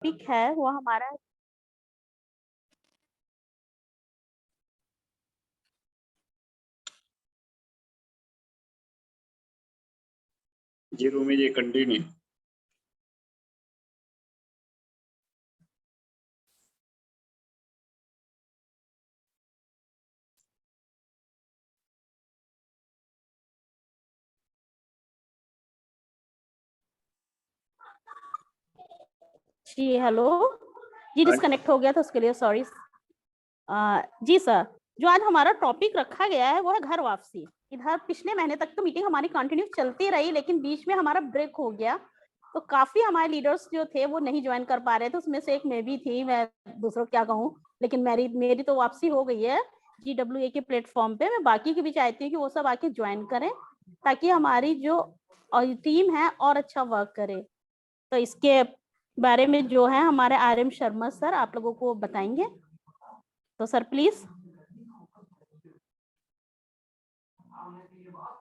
Topic है वो हमारा जी रूमी जी कंटिन्यू। जी हेलो जी डिस्कनेक्ट हो गया था उसके लिए सॉरी। जी सर, जो आज हमारा टॉपिक रखा गया है वो है घर वापसी। इधर पिछले महीने तक तो मीटिंग हमारी कंटिन्यू चलती रही, लेकिन बीच में हमारा ब्रेक हो गया, तो काफी हमारे लीडर्स जो थे वो नहीं ज्वाइन कर पा रहे थे। उसमें से एक मैं भी थी, मैं दूसरों क्या कहूँ, लेकिन मेरी तो वापसी हो गई है GWA के प्लेटफॉर्म पे। मैं बाकी की भी चाहती हूँ कि वो सब आके ज्वाइन करें ताकि हमारी जो टीम है और अच्छा वर्क करे। तो इसके बारे में जो है हमारे RM शर्मा सर आप लोगों को बताएंगे, तो sir please.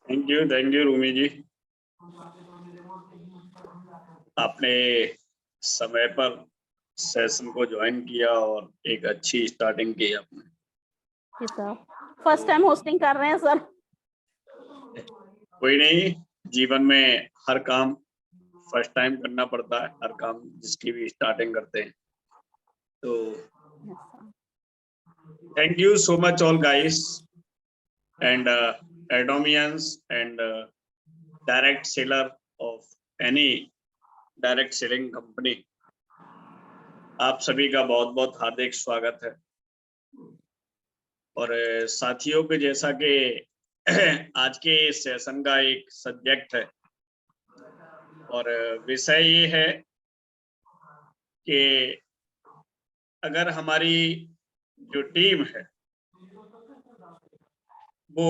Thank you Rumi ji, आपने समय पर सेशन को ज्वाइन किया और एक अच्छी स्टार्टिंग की आपने। जी सर, फर्स्ट टाइम होस्टिंग कर रहे हैं सर। कोई नहीं, जीवन में हर काम फर्स्ट टाइम करना पड़ता है, हर काम जिसकी भी स्टार्टिंग करते हैं। तो thank you so much all guys and Adomians and direct seller of any direct selling company, आप सभी का बहुत बहुत हार्दिक स्वागत है। और साथियों के जैसा कि आज के सेशन का एक सब्जेक्ट है और विषय ये है कि अगर हमारी जो टीम है वो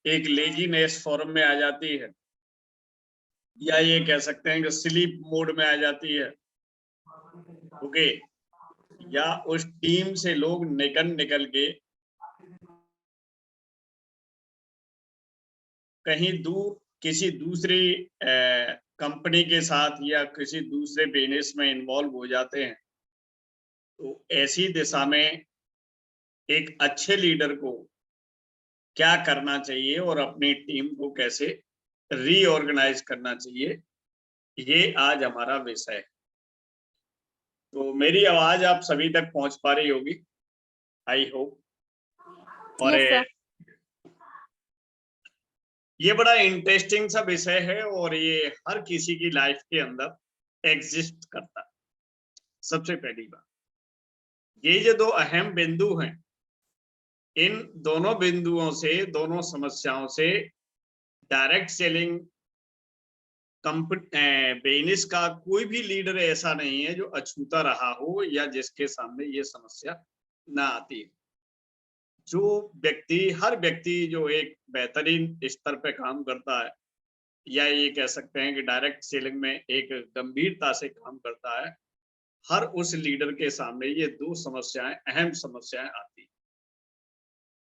एक लेजीनेस फॉर्म में आ जाती है, या ये कह सकते हैं कि स्लीप मोड में आ जाती है, ओके, या उस टीम से लोग निकल के कहीं दूर किसी दूसरी कंपनी के साथ या किसी दूसरे बिजनेस में इन्वॉल्व हो जाते हैं, तो ऐसी दिशा में एक अच्छे लीडर को क्या करना चाहिए और अपनी टीम को कैसे रीऑर्गेनाइज करना चाहिए, ये आज हमारा विषय है। तो मेरी आवाज आप सभी तक पहुंच पा रही होगी, आई होप। और ये बड़ा इंटरेस्टिंग सा विषय है और ये हर किसी की लाइफ के अंदर एग्जिस्ट करता है। सबसे पहली बात, ये जो दो अहम बिंदु हैं, इन दोनों बिंदुओं से, दोनों समस्याओं से डायरेक्ट सेलिंग बिजनेस का कोई भी लीडर ऐसा नहीं है जो अछूता रहा हो या जिसके सामने ये समस्या ना आती है। जो व्यक्ति, हर व्यक्ति जो एक बेहतरीन स्तर पे काम करता है, या ये कह सकते हैं कि डायरेक्ट सेलिंग में एक गंभीरता से काम करता है, हर उस लीडर के सामने ये दो समस्याएं, अहम समस्याएं आती हैं।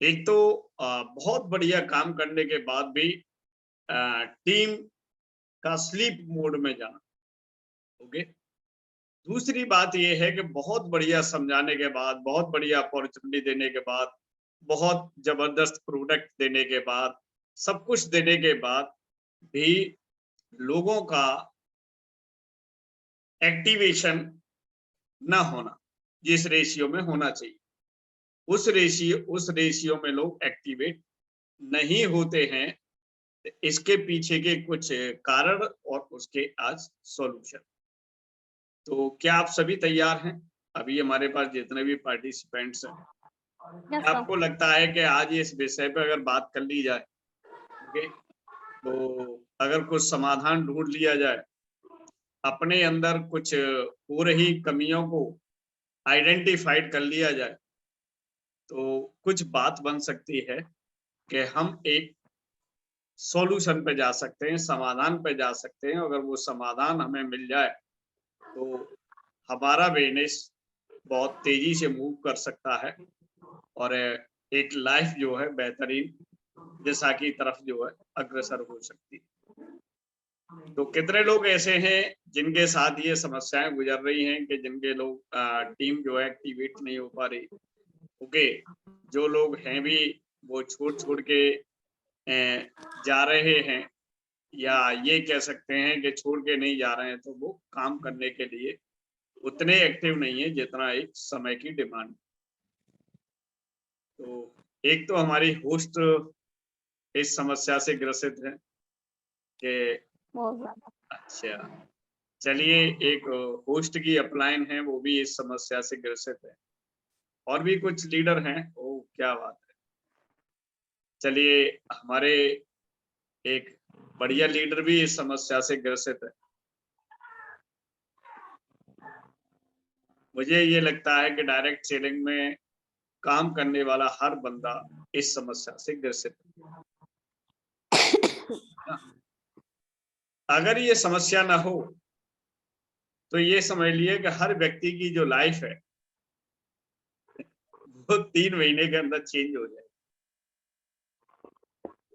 एक तो बहुत बढ़िया काम करने के बाद भी टीम का स्लीप मोड में जाना, ओके। दूसरी बात ये है कि बहुत बढ़िया समझाने के बाद, बहुत बढ़िया अपॉर्चुनिटी देने के बाद, बहुत जबरदस्त प्रोडक्ट देने के बाद, सब कुछ देने के बाद भी लोगों का एक्टिवेशन ना होना जिस रेशियो में होना चाहिए, उस रेशियो में लोग एक्टिवेट नहीं होते हैं। इसके पीछे के कुछ कारण और उसके आज सॉल्यूशन। तो क्या आप सभी तैयार हैं? अभी हमारे पास जितने भी पार्टिसिपेंट्स हैं, Yes, आपको लगता है कि आज इस विषय पर अगर बात कर ली जाए, ओके, तो अगर कुछ समाधान ढूंढ लिया जाए, अपने अंदर कुछ हो रही कमियों को आइडेंटिफाइड कर लिया जाए, तो कुछ बात बन सकती है कि हम एक सॉल्यूशन पे जा सकते हैं, समाधान पे जा सकते हैं। अगर वो समाधान हमें मिल जाए तो हमारा बिजनेस बहुत तेजी से मूव कर सकता है और एक लाइफ जो है बेहतरीन दिशा की तरफ जो है अग्रसर हो सकती है। तो कितने लोग ऐसे हैं जिनके साथ ये समस्याएं गुजर रही हैं कि जिनके लोग टीम जो है एक्टिवेट नहीं हो पा रही। ओके, जो लोग हैं भी वो छोड़ छोड़ के जा रहे हैं, या ये कह सकते हैं कि छोड़ के नहीं जा रहे हैं, तो वो काम करने के लिए उतने एक्टिव नहीं है जितना एक समय की डिमांड। तो एक तो हमारी होस्ट इस समस्या से ग्रसित है कि बहुत ज्यादा। अच्छा, चलिए, एक होस्ट की अपलाइन है, वो भी इस समस्या से ग्रसित है, और भी कुछ लीडर हैं। ओ क्या बात है! चलिए, हमारे एक बढ़िया लीडर भी इस समस्या से ग्रसित है। मुझे ये लगता है कि डायरेक्ट सेलिंग में काम करने वाला हर बंदा इस समस्या से ग्रसित है। अगर ये समस्या ना हो तो ये समझ लिए कि हर व्यक्ति की जो लाइफ है वो 3 महीने के अंदर चेंज हो जाए,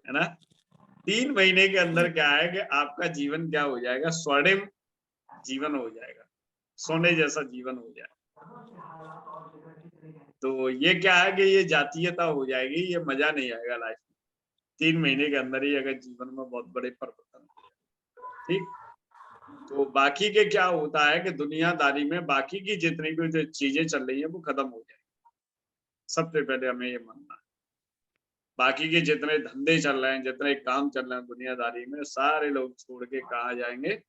है ना? 3 महीने के अंदर क्या है कि आपका जीवन क्या हो जाएगा, स्वर्णिम जीवन हो जाएगा, सोने जैसा जीवन हो जाएगा। तो ये क्या है कि ये जातीयता हो जाएगी, ये मजा नहीं आएगा लाइफ में। 3 महीने के अंदर ही अगर जीवन में बहुत बड़े परिवर्तन हो जाए, ठीक? तो बाकी के क्या होता है कि दुनियादारी में बाकी की जितनी भी जो चीजें चल रही है वो खत्म हो जाएगी। सबसे पहले हमें ये मानना है, बाकी के जितने धंधे चल रहे हैं, जितने काम चल रहे हैं दुनियादारी में, सारे लोग छोड़ के कहाँ जाएंगे,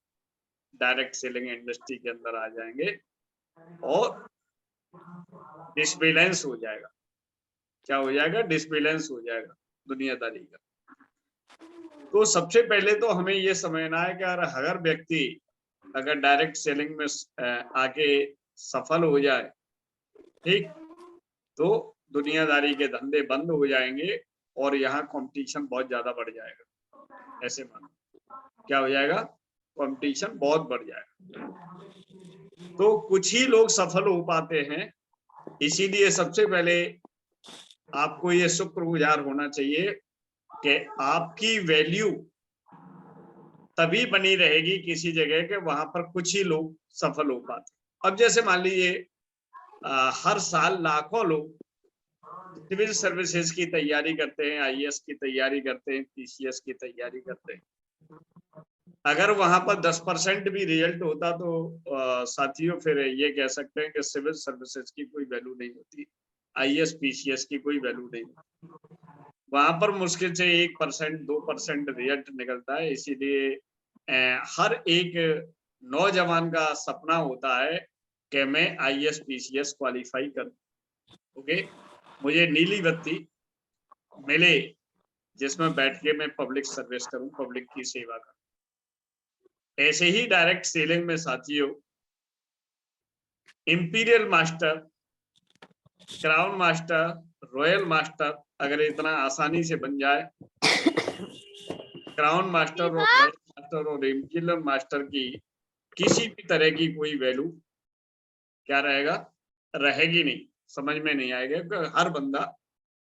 डायरेक्ट सेलिंग इंडस्ट्री के अंदर आ जाएंगे, और डिसबैलेंस हो जाएगा। क्या हो जाएगा? डिसबैलेंस हो जाएगा दुनियादारी का। तो सबसे पहले तो हमें ये समझना है कि अगर व्यक्ति अगर डायरेक्ट सेलिंग में आके सफल हो जाए, ठीक, तो दुनियादारी के धंधे बंद हो जाएंगे और यहाँ कंपटीशन बहुत ज्यादा बढ़ जाएगा। ऐसे मानो, क्या हो जाएगा? कंपटीशन बहुत बढ़ जाएगा। तो कुछ ही लोग सफल हो पाते हैं, इसीलिए सबसे पहले आपको ये शुक्रगुजार होना चाहिए कि आपकी वैल्यू तभी बनी रहेगी किसी जगह के वहां पर कुछ ही लोग सफल हो पाते। अब जैसे मान लीजिए हर साल लाखों लोग सिविल सर्विसेज की तैयारी करते हैं, आईएएस की तैयारी करते हैं, पीसीएस की तैयारी करते हैं। अगर वहां पर 10% भी रिजल्ट होता तो साथियों फिर ये कह सकते हैं कि सिविल सर्विसेज की कोई वैल्यू नहीं होती, आईएएस पीसीएस की कोई वैल्यू नहीं होती। वहां पर मुश्किल से 1% 2% रिजल्ट निकलता है। इसीलिए हर एक नौजवान का सपना होता है कि मैं आईएएस पीसीएस क्वालिफाई करूं। ओके, मुझे नीली बत्ती मिले जिसमें बैठ के मैं पब्लिक सर्विस करूं, पब्लिक की सेवा करूं। ऐसे ही डायरेक्ट सेलिंग में साथियों, imperial master, crown master, royal master अगर इतना आसानी से बन जाए, क्राउन मास्टर और रॉयल मास्टर और इंपीरियल मास्टर की किसी भी तरह की कोई वैल्यू क्या रहेगा, रहेगी नहीं, समझ में नहीं आएगा कि हर बंदा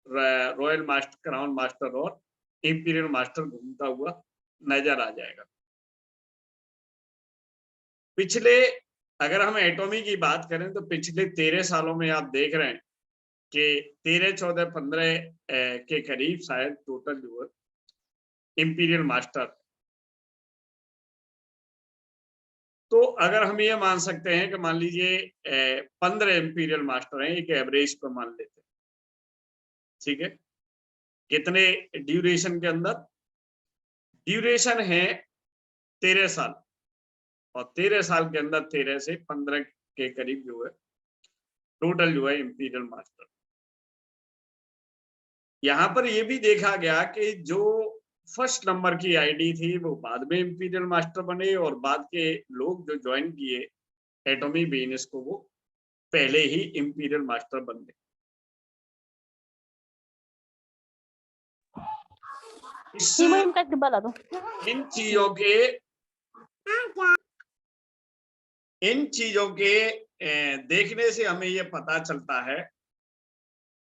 रॉयल मास्टर, क्राउन मास्टर और इंपीरियल मास्टर घूमता हुआ नजर आ जाएगा। पिछले, अगर हम एटॉमी की बात करें तो पिछले 13 सालों में आप देख रहे हैं कि 13, 14, 15 के करीब शायद टोटल जो है इंपीरियल मास्टर। तो अगर हम ये मान सकते हैं कि मान लीजिए 15 इंपीरियल मास्टर हैं, एक एवरेज पर मान लेते हैं, ठीक है? कितने ड्यूरेशन के अंदर? ड्यूरेशन है 13 साल, और 13 साल के अंदर 13 से 15 के करीब जो है टोटल जो है इंपीरियल मास्टर। यहाँ पर ये भी देखा गया कि जो फर्स्ट नंबर की आईडी थी वो बाद में इंपीरियल मास्टर बने, और बाद के लोग जो ज्वाइन किए एटॉमी बिजनेस को वो पहले ही इंपीरियल मास्टर बन गए। का डिब्बा ला दो। इन चीजों के देखने से हमें ये पता चलता है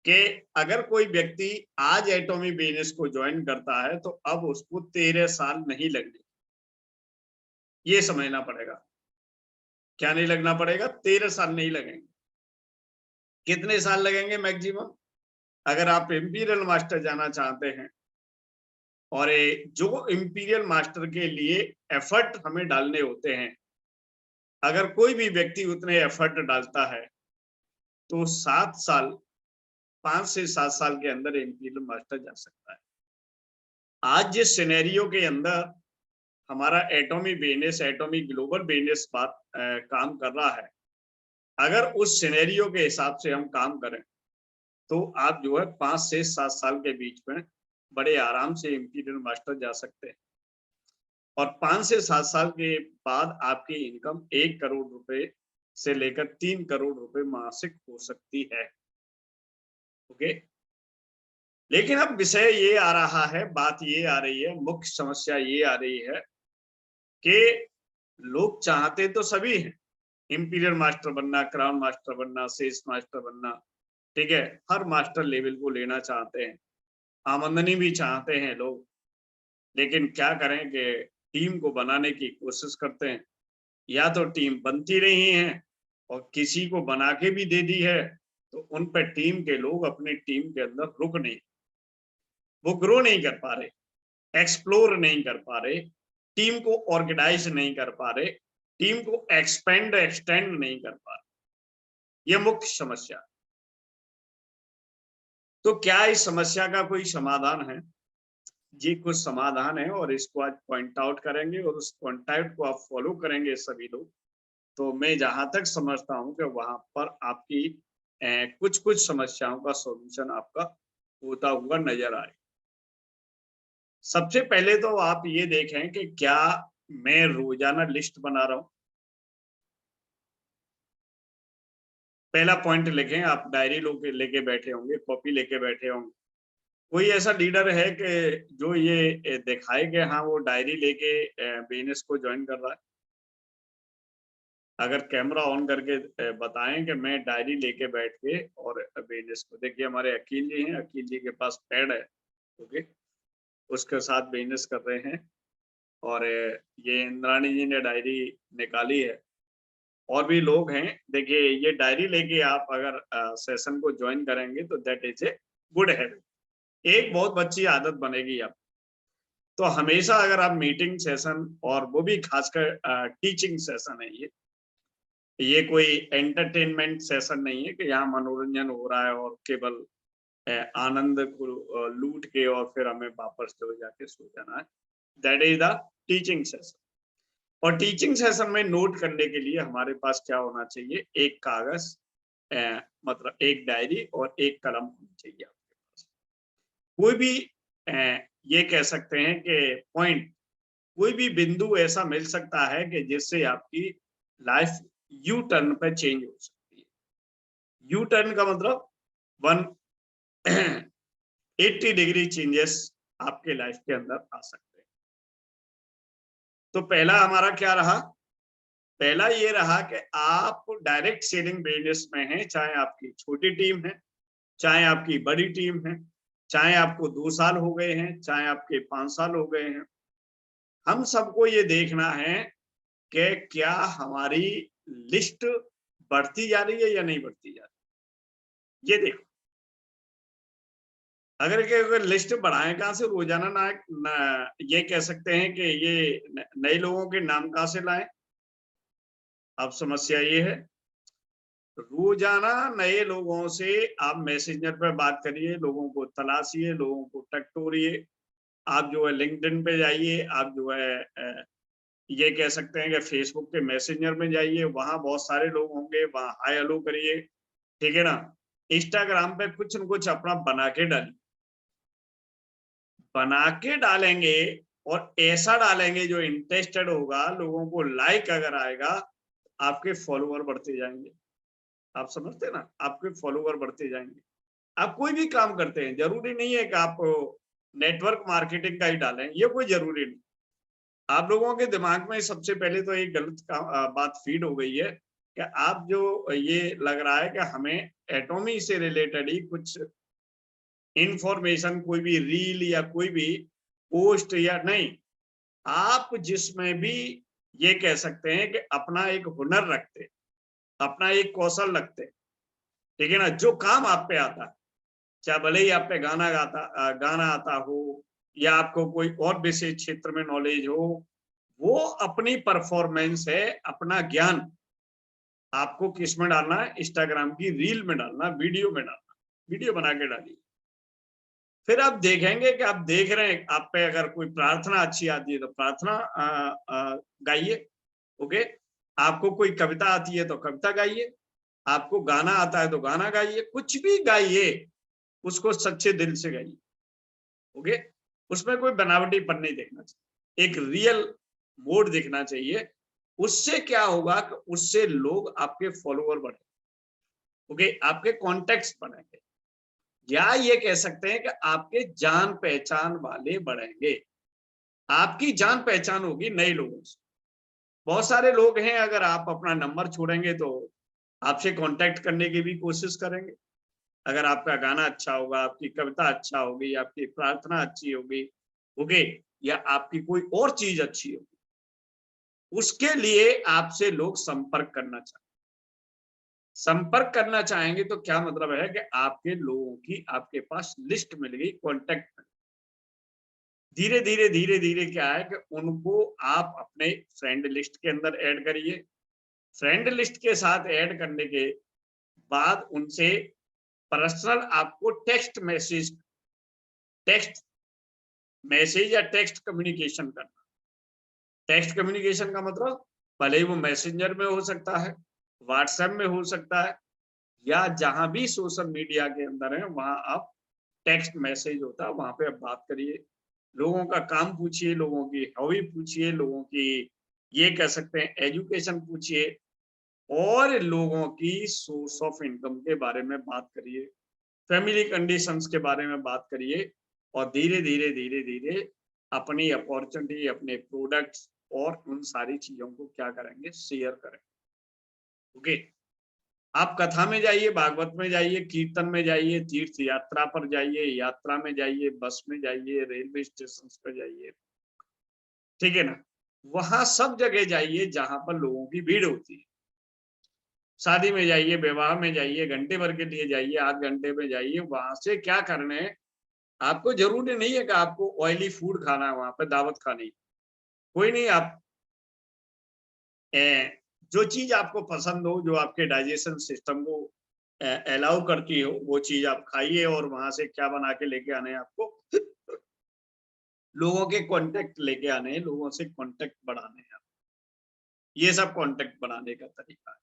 कि अगर कोई व्यक्ति आज एटॉमी बिजनेस को ज्वाइन करता है तो अब उसको 13 साल नहीं लगने, ये समझना पड़ेगा। क्या नहीं लगना पड़ेगा? 13 साल नहीं लगेंगे। कितने साल लगेंगे मैक्सिमम? अगर आप इंपीरियल मास्टर जाना चाहते हैं, और जो इंपीरियल मास्टर के लिए एफर्ट हमें डालने होते हैं, अगर कोई भी व्यक्ति उतने एफर्ट डालता है तो 7 साल, 5 से 7 साल के अंदर इंपीरियल मास्टर जा सकता है। आज जिस सिनेरियो के अंदर हमारा atomic business, atomic global business बात काम कर रहा है, अगर उस सिनेरियो के हिसाब से हम काम करें तो आप जो है 5 से 7 साल के बीच में बड़े आराम से इंपीरियल मास्टर जा सकते हैं, और 5 से 7 साल के बाद आपकी इनकम 1 करोड़ रुपए से लेकर 3 करोड़ रुपए मासिक हो सकती है। ओके, लेकिन अब विषय ये आ रहा है, बात ये आ रही है, मुख्य समस्या ये आ रही है कि लोग चाहते तो सभी हैं, इंपीरियल मास्टर बनना, क्राउन मास्टर बनना, सेल्स मास्टर बनना, ठीक है, हर मास्टर लेवल को लेना चाहते हैं, आमदनी भी चाहते हैं लोग, लेकिन क्या करें कि टीम को बनाने की कोशिश करते हैं, या तो टीम बनती नहीं है, और किसी को बना के भी दे दी है तो उन पर टीम के लोग अपनी टीम के अंदर रुक नहीं, वो ग्रो नहीं कर पा रहे, एक्सप्लोर नहीं कर पा रहे, टीम को ऑर्गेनाइज नहीं कर पा रहे, टीम को एक्सटेंड नहीं कर पा रहे। यह मुख्य समस्या। तो क्या इस समस्या का कोई समाधान है? जी, कुछ समाधान है, और इसको आज पॉइंट आउट करेंगे, और उस पॉइंट आउट को आप फॉलो करेंगे सभी लोग, तो मैं जहां तक समझता हूं कि वहां पर आपकी कुछ कुछ समस्याओं का सॉल्यूशन आपका होता हुआ नजर आए। सबसे पहले तो आप ये देखें कि क्या मैं रोजाना लिस्ट बना रहा हूं। पहला पॉइंट लिखें, आप डायरी लेके बैठे होंगे, कॉपी लेके बैठे होंगे। कोई ऐसा लीडर है कि जो ये दिखाए कि हाँ वो डायरी लेके बिजनेस को ज्वाइन कर रहा है? अगर कैमरा ऑन करके बताएं कि मैं डायरी लेके बैठ के और बिजनेस को, देखिए हमारे अकील जी हैं, अकील जी के पास पैड है, ओके, उसके साथ बिजनेस कर रहे हैं, और ये इंद्राणी जी ने डायरी निकाली है, और भी लोग हैं। देखिए ये डायरी लेके आप अगर सेशन को ज्वाइन करेंगे तो that is a good habit, एक बहुत अच्छी आदत बनेगी आप। तो हमेशा अगर आप मीटिंग सेशन, और वो भी खासकर टीचिंग सेशन है, ये कोई एंटरटेनमेंट सेशन नहीं है कि यहाँ मनोरंजन हो रहा है और केवल आनंद को लूट के और फिर हमें वापस जो जाके सो जाना है। That is the teaching session. और टीचिंग सेशन में नोट करने के लिए हमारे पास क्या होना चाहिए? एक कागज, मतलब एक डायरी और एक कलम होनी चाहिए आपके पास। कोई भी ये कह सकते हैं कि पॉइंट, कोई भी बिंदु ऐसा मिल सकता है कि जिससे आपकी लाइफ यू टर्न पे चेंज हो सकती है। यू टर्न का मतलब 180 डिग्री चेंजेस आपके लाइफ के अंदर आ सकते हैं। तो पहला हमारा क्या रहा? पहला ये रहा कि आप डायरेक्ट सेलिंग बिजनेस में हैं, चाहे आपकी छोटी टीम है, चाहे आपकी बड़ी टीम है, चाहे आपको 2 साल हो गए हैं, चाहे आपके 5 साल हो गए हैं। हम सबको ये देखना है कि क्या हमारी लिस्ट बढ़ती जा रही है या नहीं बढ़ती जा रही। ये देखो, अगर लिस्ट बढ़ाएं कहाँ से? रोजाना ये कह सकते हैं कि ये नए लोगों के नाम कहाँ से लाएं? अब समस्या ये है, रोजाना नए लोगों से आप मैसेंजर पर बात करिए, लोगों को तलाशिए, लोगों को टटोरिए। आप जो है लिंक्डइन पे जाइए, आप जो है ये कह सकते हैं कि फेसबुक के मैसेंजर में जाइए, वहां बहुत सारे लोग होंगे, वहां हाय हेलो करिए, ठीक है ना। इंस्टाग्राम पे कुछ न कुछ अपना बना के डालिए, बना के डालेंगे, और ऐसा डालेंगे जो इंटरेस्टेड होगा, लोगों को लाइक अगर आएगा, आपके फॉलोअर बढ़ते जाएंगे। आप समझते ना, आपके फॉलोअर बढ़ते जाएंगे। आप कोई भी काम करते हैं, जरूरी नहीं है कि आप नेटवर्क मार्केटिंग का ही डालें, ये कोई जरूरी नहीं। आप लोगों के दिमाग में सबसे पहले तो एक गलत बात फीड हो गई है कि आप जो ये लग रहा है कि हमें एटॉमी से रिलेटेड ही कुछ इंफॉर्मेशन, कोई भी रील या कोई भी पोस्ट या नहीं, आप जिसमें भी ये कह सकते हैं कि अपना एक हुनर रखते, अपना एक कौशल रखते, ठीक है ना, जो काम आप पे आता है, चाहे भले ही आप पे गाना आता हो या आपको कोई और विशेष क्षेत्र में नॉलेज हो, वो अपनी परफॉर्मेंस है, अपना ज्ञान आपको किस में डालना है, इंस्टाग्राम की रील में डालना, वीडियो में डालना, वीडियो बना के डालिए। फिर आप देखेंगे कि आप देख रहे हैं, आप पे अगर कोई प्रार्थना अच्छी आती है तो प्रार्थना गाइए, ओके। आपको कोई कविता आती है तो कविता गाइए, आपको गाना आता है तो गाना गाइए, कुछ भी गाइए, उसको सच्चे दिल से गाइए, ओके। उसमें कोई बनावटीपन नहीं देखना चाहिए, एक रियल मूड दिखना चाहिए। उससे क्या होगा कि उससे लोग आपके फॉलोअर बढ़े, ओके, आपके कॉन्टेक्ट बढ़ेंगे, या ये कह सकते हैं कि आपके जान पहचान वाले बढ़ेंगे, आपकी जान पहचान होगी नए लोगों से। बहुत सारे लोग हैं, अगर आप अपना नंबर छोड़ेंगे तो आपसे कांटेक्ट करने की भी कोशिश करेंगे। अगर आपका गाना अच्छा होगा, आपकी कविता अच्छा होगी, आपकी प्रार्थना अच्छी होगी, ओके, या आपकी कोई और चीज अच्छी होगी, उसके लिए आपसे लोग संपर्क करना चाहेंगे। तो क्या मतलब है कि आपके लोगों की आपके पास लिस्ट मिल गई, कॉन्टेक्ट में। धीरे धीरे क्या है कि उनको आप अपने फ्रेंड लिस्ट के अंदर ऐड करिए। फ्रेंड लिस्ट के साथ ऐड करने के बाद उनसे पर्सनल आपको टेक्स्ट मैसेज या टेक्स्ट कम्युनिकेशन करना। टेक्स्ट कम्युनिकेशन का मतलब भले ही वो मैसेंजर में हो सकता है, व्हाट्सएप में हो सकता है, या जहां भी सोशल मीडिया के अंदर है वहां आप टेक्स्ट मैसेज होता है, वहां पे आप बात करिए, लोगों का काम पूछिए, लोगों की हॉबी पूछिए, लोगों की ये कह सकते हैं एजुकेशन पूछिए, और लोगों की सोर्स ऑफ इनकम के बारे में बात करिए, फैमिली कंडीशंस के बारे में बात करिए, और धीरे धीरे अपनी अपॉर्चुनिटी, अपने प्रोडक्ट्स और उन सारी चीजों को क्या करेंगे, शेयर करेंगे, ओके। आप कथा में जाइए, भागवत में जाइए, कीर्तन में जाइए, तीर्थ यात्रा पर जाइए, यात्रा में जाइए, बस में जाइए, रेलवे स्टेशन पर जाइए, ठीक है ना, वहां सब जगह जाइए जहां पर लोगों की भीड़ होती है। शादी में जाइए, विवाह में जाइए, घंटे भर के लिए जाइए, आध घंटे में जाइए, वहां से क्या करने है, आपको जरूरी नहीं है कि आपको ऑयली फूड खाना है, वहां पर दावत खानी, कोई नहीं। आप जो चीज आपको पसंद हो, जो आपके डाइजेशन सिस्टम को अलाउ करती हो, वो चीज आप खाइए, और वहां से क्या बना के लेके आने हैं आपको, लोगों के कांटेक्ट लेके आने हैं, लोगों से कांटेक्ट बढ़ाने हैं। ये सब कांटेक्ट बढ़ाने का तरीका है।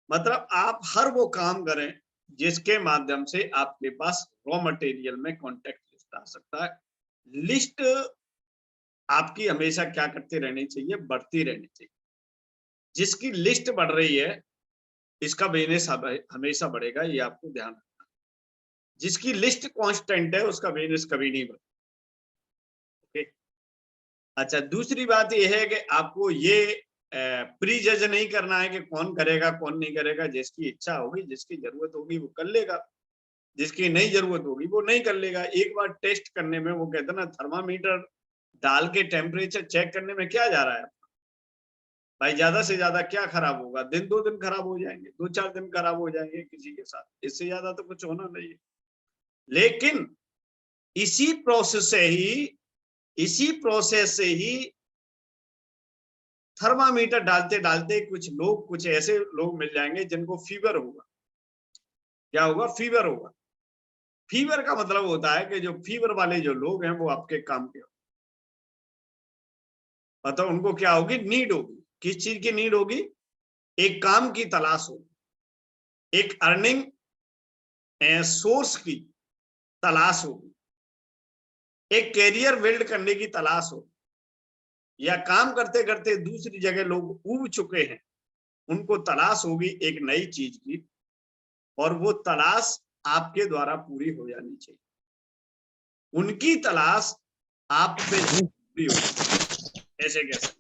मतलब आप हर वो काम करें जिसके माध्यम से आपके पास रॉ मटेरियल में कांटेक्ट लिस्ट आ सकता है। लिस्ट आपकी हमेशा क्या करती रहनी चाहिए, बढ़ती रहनी चाहिए। जिसकी लिस्ट बढ़ रही है, इसका बिजनेस हमेशा बढ़ेगा, ये आपको ध्यान रखना। जिसकी लिस्ट कांस्टेंट है, उसका बिजनेस कभी नहीं बढ़ेगा, ओके। अच्छा, दूसरी बात यह है कि आपको ये प्री जज नहीं करना है कि कौन करेगा कौन नहीं करेगा। जिसकी इच्छा होगी, जिसकी जरूरत होगी वो कर लेगा, जिसकी नहीं जरूरत होगी वो नहीं कर लेगा। एक बार टेस्ट करने में, वो कहते हैं ना, थर्मामीटर डाल के टेम्परेचर चेक करने में क्या जा रहा है भाई, ज्यादा से ज्यादा क्या खराब होगा, दिन 2 दिन खराब हो जाएंगे, 2-4 दिन खराब हो जाएंगे किसी के साथ, इससे ज्यादा तो कुछ होना नहीं है। लेकिन इसी प्रोसेस से ही थर्मामीटर डालते डालते कुछ ऐसे लोग मिल जाएंगे जिनको फीवर होगा। क्या होगा, फीवर होगा। फीवर का मतलब होता है कि जो फीवर वाले जो लोग हैं वो आपके काम के, मतलब उनको क्या होगी, नीड होगी। किस चीज की नीड होगी, एक काम की तलाश होगी, एक अर्निंग सोर्स की तलाश होगी, एक कैरियर बिल्ड करने की तलाश होगी, या काम करते करते दूसरी जगह लोग उब चुके हैं, उनको तलाश होगी एक नई चीज की, और वो तलाश आपके द्वारा पूरी हो जानी चाहिए। उनकी तलाश आप पे पूरी होगी, ऐसे कैसे,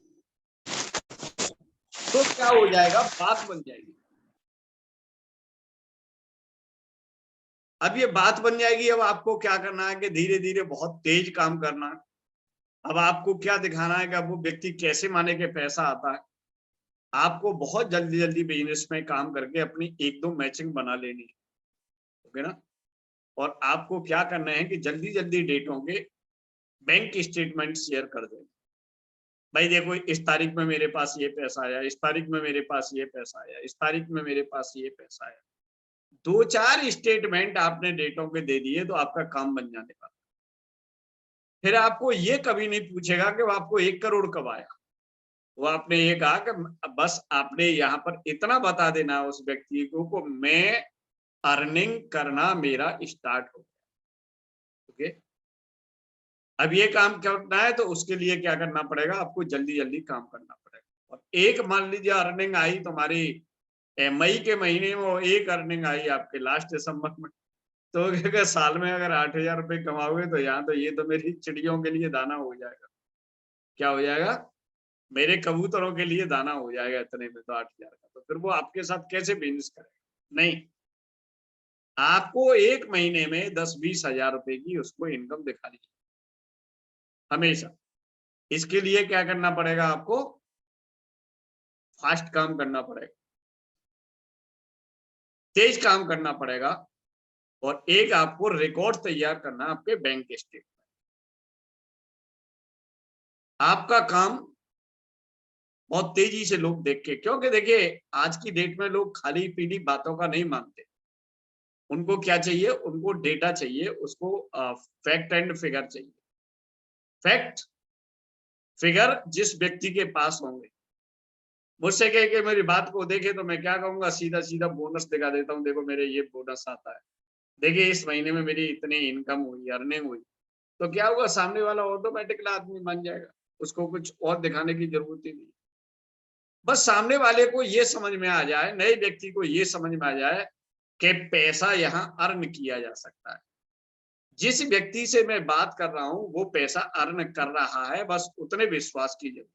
तो क्या हो जाएगा, बात बन जाएगी। अब ये बात बन जाएगी। अब आपको क्या करना है कि धीरे धीरे बहुत तेज काम करना, अब आपको क्या दिखाना है कि वो व्यक्ति कैसे माने के पैसा आता है। आपको बहुत जल्दी जल्दी बिजनेस में काम करके अपनी 1-2 मैचिंग बना लेनी है, ओके ना। और आपको क्या करना है कि जल्दी जल्दी डेटों के बैंक स्टेटमेंट शेयर कर दें। भाई देखो, इस तारीख में मेरे पास ये पैसा आया, इस तारीख में मेरे पास ये पैसा आया, इस तारीख में मेरे पास ये पैसा आया। 2-4 स्टेटमेंट आपने डेटों के दे दिए तो आपका काम बन जाने वाला। फिर आपको ये कभी नहीं पूछेगा कि वो आपको 1 करोड़ कब आया। वो आपने ये कहा कि बस आपने यहाँ पर इतना बता देना उस व्यक्ति को मैं अर्निंग करना मेरा स्टार्ट हो गया, ओके। अब ये काम करना है तो उसके लिए क्या करना पड़ेगा, आपको जल्दी जल्दी काम करना पड़ेगा। और एक मान लीजिए अर्निंग आई तुम्हारी मई के महीने में, वो एक अर्निंग आई आपके लास्ट दिसंबर में, तो अगर साल में अगर 8,000 रुपए कमाओगे तो यहाँ तो ये तो मेरी चिड़ियों के लिए दाना हो जाएगा। क्या हो जाएगा, मेरे कबूतरों के लिए दाना हो जाएगा इतने में तो 8,000 का। तो फिर वो आपके साथ कैसे बिजनेस करेगा। नहीं, आपको एक महीने में 10-20 हजार रुपए की उसको इनकम दिखानी है हमेशा। इसके लिए क्या करना पड़ेगा, आपको फास्ट काम करना पड़ेगा, तेज काम करना पड़ेगा। और एक आपको रिकॉर्ड तैयार करना आपके बैंक स्टेटमेंट। आपका काम बहुत तेजी से लोग देख के, क्योंकि देखिए आज की डेट में लोग खाली पीली बातों का नहीं मानते। उनको क्या चाहिए, उनको डेटा चाहिए, उसको फैक्ट एंड फिगर चाहिए। फैक्ट फिगर जिस व्यक्ति के पास होंगे, मुझसे कह के मेरी बात को देखे तो मैं क्या कहूंगा, सीधा सीधा बोनस दिखा देता हूँ, देखो मेरे ये बोनस आता है, देखिए इस महीने में मेरी इतनी इनकम हुई, अर्निंग हुई। तो क्या होगा, सामने वाला ऑटोमेटिकली आदमी मान जाएगा, उसको कुछ और दिखाने की जरूरत ही नहीं। बस सामने वाले को ये समझ में आ जाए, नए व्यक्ति को ये समझ में आ जाए कि पैसा यहाँ अर्न किया जा सकता है। जिस व्यक्ति से मैं बात कर रहा हूं वो पैसा अर्न कर रहा है, बस उतने विश्वास की जरूरत।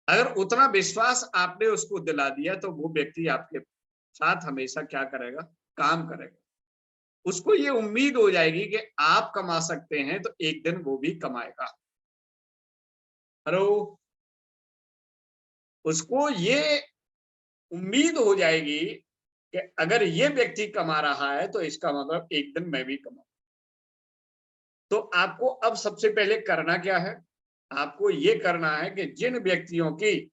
अगर उतना विश्वास आपने उसको दिला दिया तो वो व्यक्ति आपके साथ हमेशा क्या करेगा, काम करेगा। उसको ये उम्मीद हो जाएगी कि आप कमा सकते हैं तो एक दिन वो भी कमाएगा। हेलो, उसको ये उम्मीद हो जाएगी कि अगर ये व्यक्ति कमा रहा है तो इसका मतलब एक दिन मैं भी कमाऊं। तो आपको अब सबसे पहले करना क्या है, आपको ये करना है कि जिन व्यक्तियों की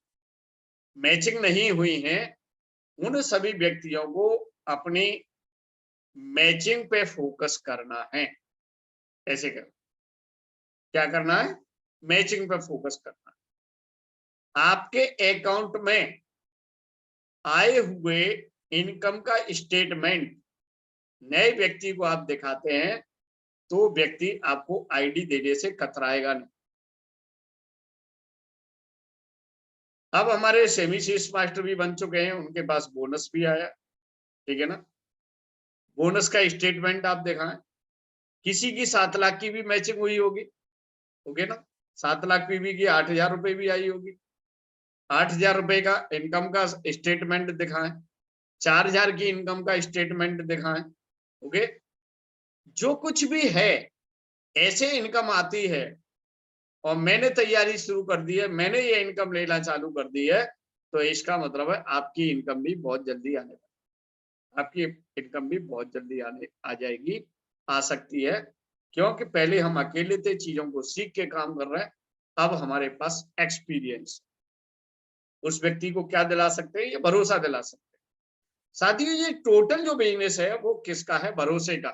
मैचिंग नहीं हुई है उन सभी व्यक्तियों को अपनी मैचिंग पे फोकस करना है। ऐसे कर, क्या करना है, मैचिंग पे फोकस करना है। आपके अकाउंट में आए हुए इनकम का स्टेटमेंट नए व्यक्ति को आप दिखाते हैं तो व्यक्ति आपको आईडी देने से कतराएगा नहीं। अब हमारे सेमी शीर्ष मास्टर भी बन चुके हैं, उनके पास बोनस भी आया, ठीक है ना। बोनस का स्टेटमेंट आप दिखाएं। किसी की 7 लाख की भी मैचिंग हुई होगी, ओके ना। 7 लाख पीवी की 8,000 रुपए भी आई होगी। 8,000 रुपए का इनकम का स्टेटमेंट दिखाएं, 4,000 की इनकम का स्टेटमेंट दिखाएं, ओके। जो कुछ भी है ऐसे इनकम आती है और मैंने तैयारी शुरू कर दी है, मैंने ये इनकम लेना चालू कर दी है, तो इसका मतलब है आपकी इनकम भी बहुत जल्दी आने वाली, आपकी इनकम भी बहुत जल्दी आ जाएगी, आ सकती है। क्योंकि पहले हम अकेले थे, चीजों को सीख के काम कर रहे हैं, अब हमारे पास एक्सपीरियंस। उस व्यक्ति को क्या दिला सकते हैं, ये भरोसा दिला सकते हैं। साथियों, ये टोटल जो बिजनेस है वो किसका है, भरोसे का।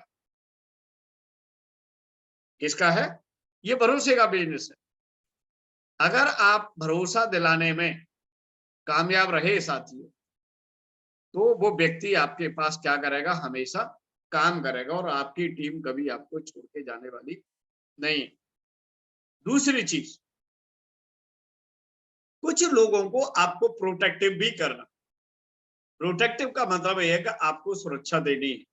किसका है, ये भरोसे का बिजनेस है। अगर आप भरोसा दिलाने में कामयाब रहे साथियों, तो वो व्यक्ति आपके पास क्या करेगा, हमेशा काम करेगा और आपकी टीम कभी आपको छोड़ के जाने वाली नहीं। दूसरी चीज, कुछ लोगों को आपको प्रोटेक्टिव भी करना। प्रोटेक्टिव का मतलब यह है कि आपको सुरक्षा देनी है।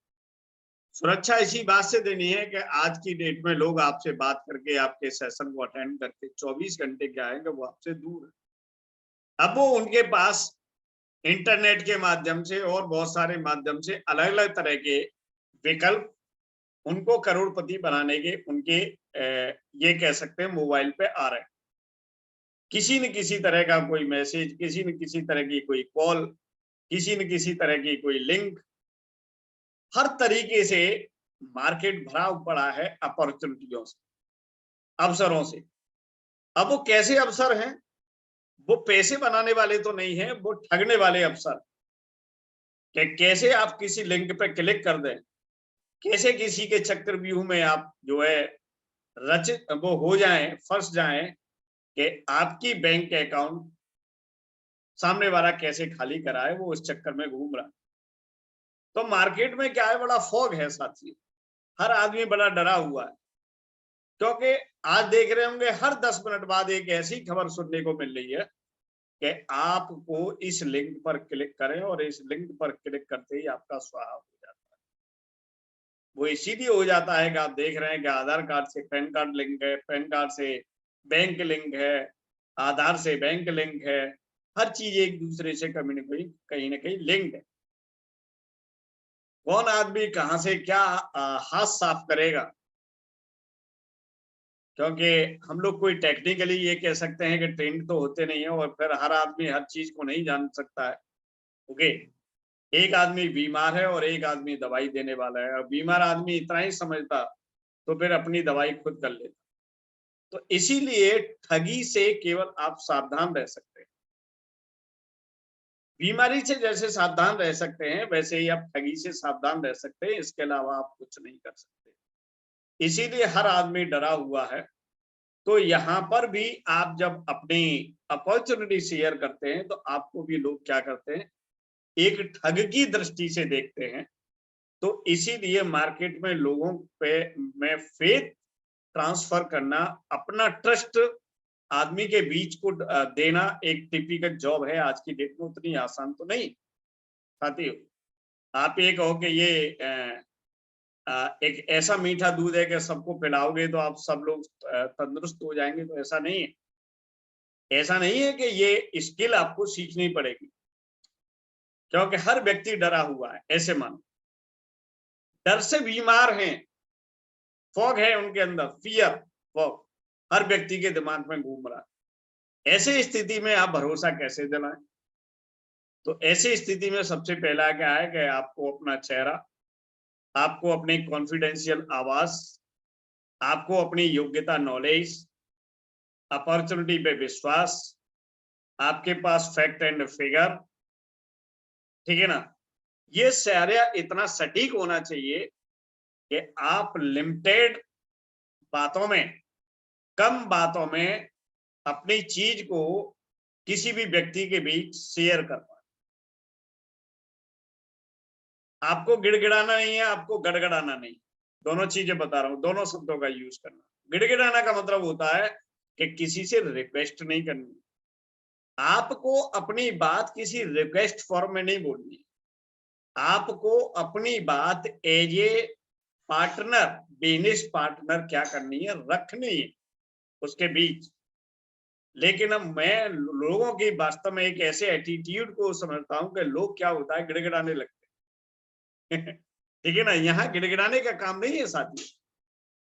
सुरक्षा इसी बात से देनी है कि आज की डेट में लोग आपसे बात करके, आपके सेशन को अटेंड करके 24 घंटे क्या है कि वो आपसे दूर है। अब वो उनके पास इंटरनेट के माध्यम से और बहुत सारे माध्यम से अलग अलग तरह के विकल्प उनको करोड़पति बनाने के उनके ये कह सकते हैं मोबाइल पे आ रहे हैं। किसी न किसी तरह का कोई मैसेज, किसी न किसी तरह की कोई कॉल, किसी न किसी तरह की कोई लिंक, हर तरीके से मार्केट भरा पड़ा है अपॉर्चुनिटियों से, अवसरों से। अब वो कैसे अवसर हैं? वो पैसे बनाने वाले तो नहीं है, वो ठगने वाले अवसर। कि कैसे आप किसी लिंक पे क्लिक कर दें, कैसे किसी के चक्रव्यूह में आप जो है रचित वो हो जाएं, फंस जाएं कि आपकी बैंक अकाउंट सामने वाला कैसे खाली कराए, वो उस चक्कर में घूम रहा है। तो मार्केट में क्या है, बड़ा फॉग है साथी, हर आदमी बड़ा डरा हुआ है, क्योंकि आज देख रहे होंगे हर 10 मिनट बाद एक ऐसी खबर सुनने को मिल रही है कि आपको इस लिंक पर क्लिक करें और इस लिंक पर क्लिक करते ही आपका स्वाहा हो जाता है। वो इसीलिए हो जाता है कि आप देख रहे हैं कि आधार कार्ड से पैन कार्ड लिंक है, पैन कार्ड से बैंक लिंक है, आधार से बैंक लिंक है, हर चीज एक दूसरे से कहीं ना कहीं लिंक है। कौन आदमी कहां से क्या हाथ साफ करेगा, क्योंकि हम लोग कोई टेक्निकली ये कह सकते हैं कि ट्रेंड तो होते नहीं है, और फिर हर आदमी हर चीज को नहीं जान सकता है। ओके, एक आदमी बीमार है और एक आदमी दवाई देने वाला है, और बीमार आदमी इतना ही समझता तो फिर अपनी दवाई खुद कर लेता। तो इसीलिए ठगी से केवल आप सावधान रह सकते हैं। बीमारी से जैसे सावधान रह सकते हैं, वैसे ही आप ठगी से सावधान रह सकते हैं, इसके अलावा आप कुछ नहीं कर सकते। इसीलिए हर आदमी डरा हुआ है। तो यहाँ पर भी आप जब अपनी अपॉर्चुनिटी शेयर करते हैं, तो आपको भी लोग क्या करते हैं, एक ठग की दृष्टि से देखते हैं। तो इसीलिए मार्केट में लोगों पे में फेथ ट्रांसफर करना, अपना ट्रस्ट आदमी के बीच को देना एक टिपिकल जॉब है आज की डेट में, उतनी आसान तो नहीं साथियों। आप ये कहो कि ये एक ऐसा मीठा दूध है कि सबको पिलाओगे तो आप सब लोग तंदुरुस्त हो जाएंगे, तो ऐसा नहीं है। ऐसा नहीं है कि ये स्किल आपको सीखनी पड़ेगी, क्योंकि हर व्यक्ति डरा हुआ है। ऐसे मानो डर से बीमार हैं, फॉग है उनके अंदर, फियर फॉग हर व्यक्ति के दिमाग में घूम रहा है। ऐसे स्थिति में आप भरोसा कैसे दिलाएं? तो ऐसी स्थिति में सबसे पहला क्या है कि आपको अपना चेहरा, आपको अपनी कॉन्फिडेंशियल आवाज, आपको अपनी योग्यता, नॉलेज, अपॉर्चुनिटी पे विश्वास, आपके पास फैक्ट एंड फिगर, ठीक है ना, ये सारे इतना सटीक होना चाहिए कि आप लिमिटेड बातों में, कम बातों में अपनी चीज को किसी भी व्यक्ति के बीच शेयर कर पाए। आपको गिड़गिड़ाना नहीं है, आपको गड़गड़ाना नहीं, दोनों चीजें बता रहा हूं, दोनों शब्दों का यूज करना। गिड़गिड़ाना का मतलब होता है कि किसी से रिक्वेस्ट नहीं करनी, आपको अपनी बात किसी रिक्वेस्ट फॉर्म में नहीं बोलनी, आपको अपनी बात as a partner, business partner क्या करनी है, रखनी है उसके बीच। लेकिन अब मैं लोगों की वास्तव में एक ऐसे एटीट्यूड को समझता हूं कि लोग क्या होता है, गिड़गिड़ाने लगते हैं। ठीक है ना, यहाँ गिड़गिड़ाने का काम नहीं है साथी।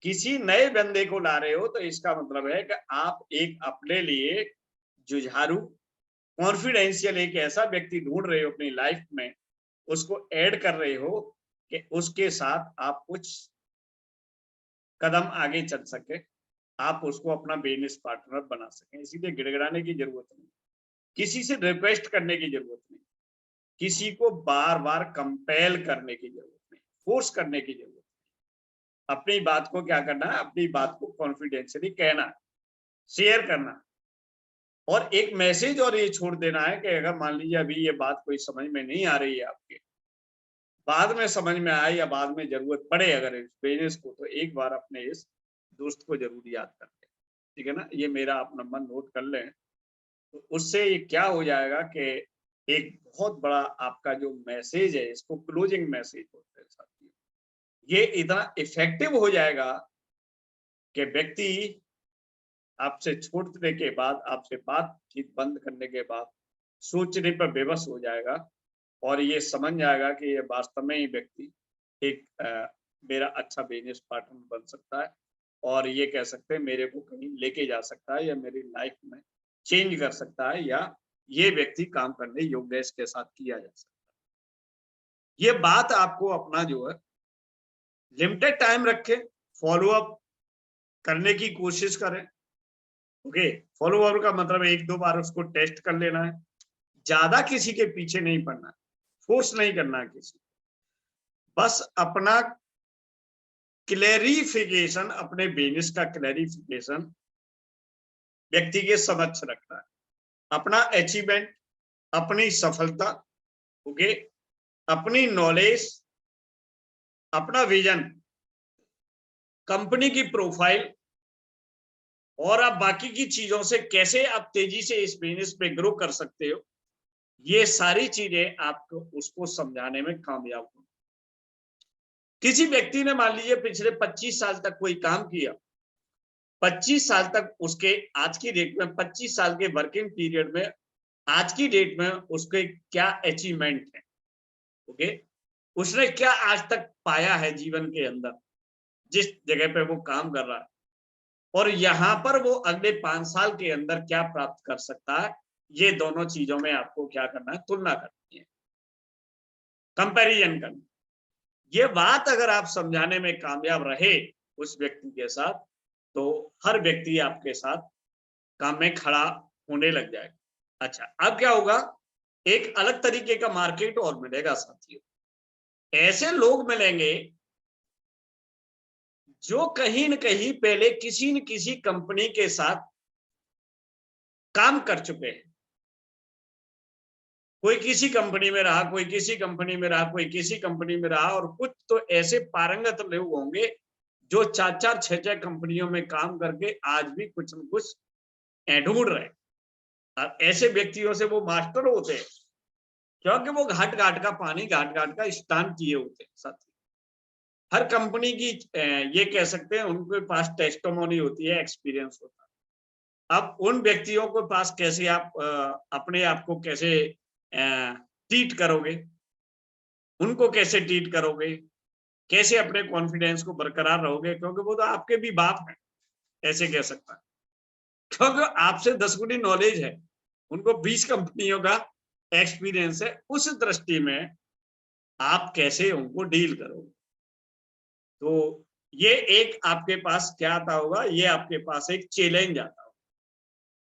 किसी नए बंदे को ला रहे हो तो इसका मतलब है कि आप एक अपने लिए जुझारू, कॉन्फिडेंशियल एक ऐसा व्यक्ति ढूंढ रहे हो अपनी लाइफ में, उसको ऐड कर रहे हो कि उसके साथ आप कुछ कदम आगे चल सके, आप उसको अपना बिजनेस पार्टनर बना सकें। इसीलिए गिड़गिड़ाने की जरूरत नहीं, किसी से रिक्वेस्ट करने की जरूरत नहीं, किसी को बार बार कंपेल करने की जरूरत नहीं, फोर्स करने की जरूरत नहीं। अपनी बात को क्या करना है, अपनी बात को कॉन्फिडेंशियली कहना, शेयर करना, और एक मैसेज और ये छोड़ देना है कि अगर मान लीजिए अभी ये बात कोई समझ में नहीं आ रही है आपके, बाद में समझ में आए या बाद में जरूरत पड़े अगर इस बिजनेस को, तो एक बार अपने इस दोस्त को जरूर याद कर लें। ठीक है ना, ये मेरा आप नंबर नोट कर लें। तो उससे ये क्या हो जाएगा कि एक बहुत बड़ा आपका जो मैसेज है, इसको क्लोजिंग मैसेज बोलते हैं साथियों, ये इतना इफेक्टिव हो जाएगा कि व्यक्ति आपसे छोड़ने के बाद, आपसे बातचीत बंद करने के बाद सोचने पर बेबस हो जाएगा, और ये समझ जाएगा कि ये वास्तव में ही व्यक्ति एक मेरा अच्छा बिजनेस पार्टनर बन सकता है और ये कह सकते हैं मेरे को कहीं लेके जा सकता है या मेरी लाइफ में चेंज कर सकता है, या ये व्यक्ति काम करने योग्य है, इसके साथ किया जा सकता है। ये बात आपको अपना जो है लिमिटेड टाइम रखें, फॉलो अप करने की कोशिश करें। ओके, फॉलो अप का मतलब 1-2 बार उसको टेस्ट कर लेना है, ज्यादा किसी के पीछे नहीं पड़ना है, फोर्स नहीं करना है किसी, बस अपना क्लेरिफिकेशन, अपने बिजनेस का क्लेरिफिकेशन व्यक्ति के समक्ष रखना है, अपना अचीवमेंट, अपनी सफलता, ओके, अपनी नॉलेज, अपना विजन, कंपनी की प्रोफाइल, और आप बाकी की चीजों से कैसे आप तेजी से इस बिजनेस में ग्रो कर सकते हो, ये सारी चीजें आपको उसको समझाने में कामयाब हो। किसी व्यक्ति ने मान लीजिए पिछले 25 साल तक कोई काम किया, 25 साल तक उसके आज की डेट में 25 साल के वर्किंग पीरियड में आज की डेट में उसके क्या अचीवमेंट है, ओके, उसने क्या आज तक पाया है जीवन के अंदर जिस जगह पे वो काम कर रहा है, और यहाँ पर वो अगले 5 साल के अंदर क्या प्राप्त कर सकता है, ये दोनों चीजों में आपको क्या करना है, तुलना करनी है, कंपैरिजन करनी। ये बात अगर आप समझाने में कामयाब रहे उस व्यक्ति के साथ, तो हर व्यक्ति आपके साथ काम में खड़ा होने लग जाएगा। अच्छा, अब क्या होगा, एक अलग तरीके का मार्केट और मिलेगा साथियों। ऐसे लोग मिलेंगे जो कहीं न कहीं पहले किसी न किसी कंपनी के साथ काम कर चुके हैं। कोई किसी कंपनी में रहा, कोई किसी कंपनी में रहा, कोई किसी कंपनी में रहा, और कुछ तो ऐसे पारंगत लोग होंगे जो 4-4, 6-6 कंपनियों में काम करके आज भी कुछ न कुछ ढूंढ रहे हैं। और ऐसे व्यक्तियों से वो मास्टर होते हैं, क्योंकि वो घाट-घाट का पानी, घाट-घाट का स्नान किए होते हैं साथी। हर कंपनी की ये कह सकते हैं उनके पास टेस्टिमोनी होती है, एक्सपीरियंस होता है। अब उन व्यक्तियों के पास कैसे आप अपने आप को कैसे ट्रीट करोगे, उनको कैसे ट्रीट करोगे, कैसे अपने कॉन्फिडेंस को बरकरार रहोगे, क्योंकि वो तो आपके भी बाप हैं, ऐसे कह सकता है, क्योंकि आपसे 10 गुनी नॉलेज है, उनको 20 कंपनियों का एक्सपीरियंस है। उस दृष्टि में आप कैसे उनको डील करोगे, तो ये एक आपके पास क्या आता होगा, ये आपके पास एक चैलेंज आता होगा,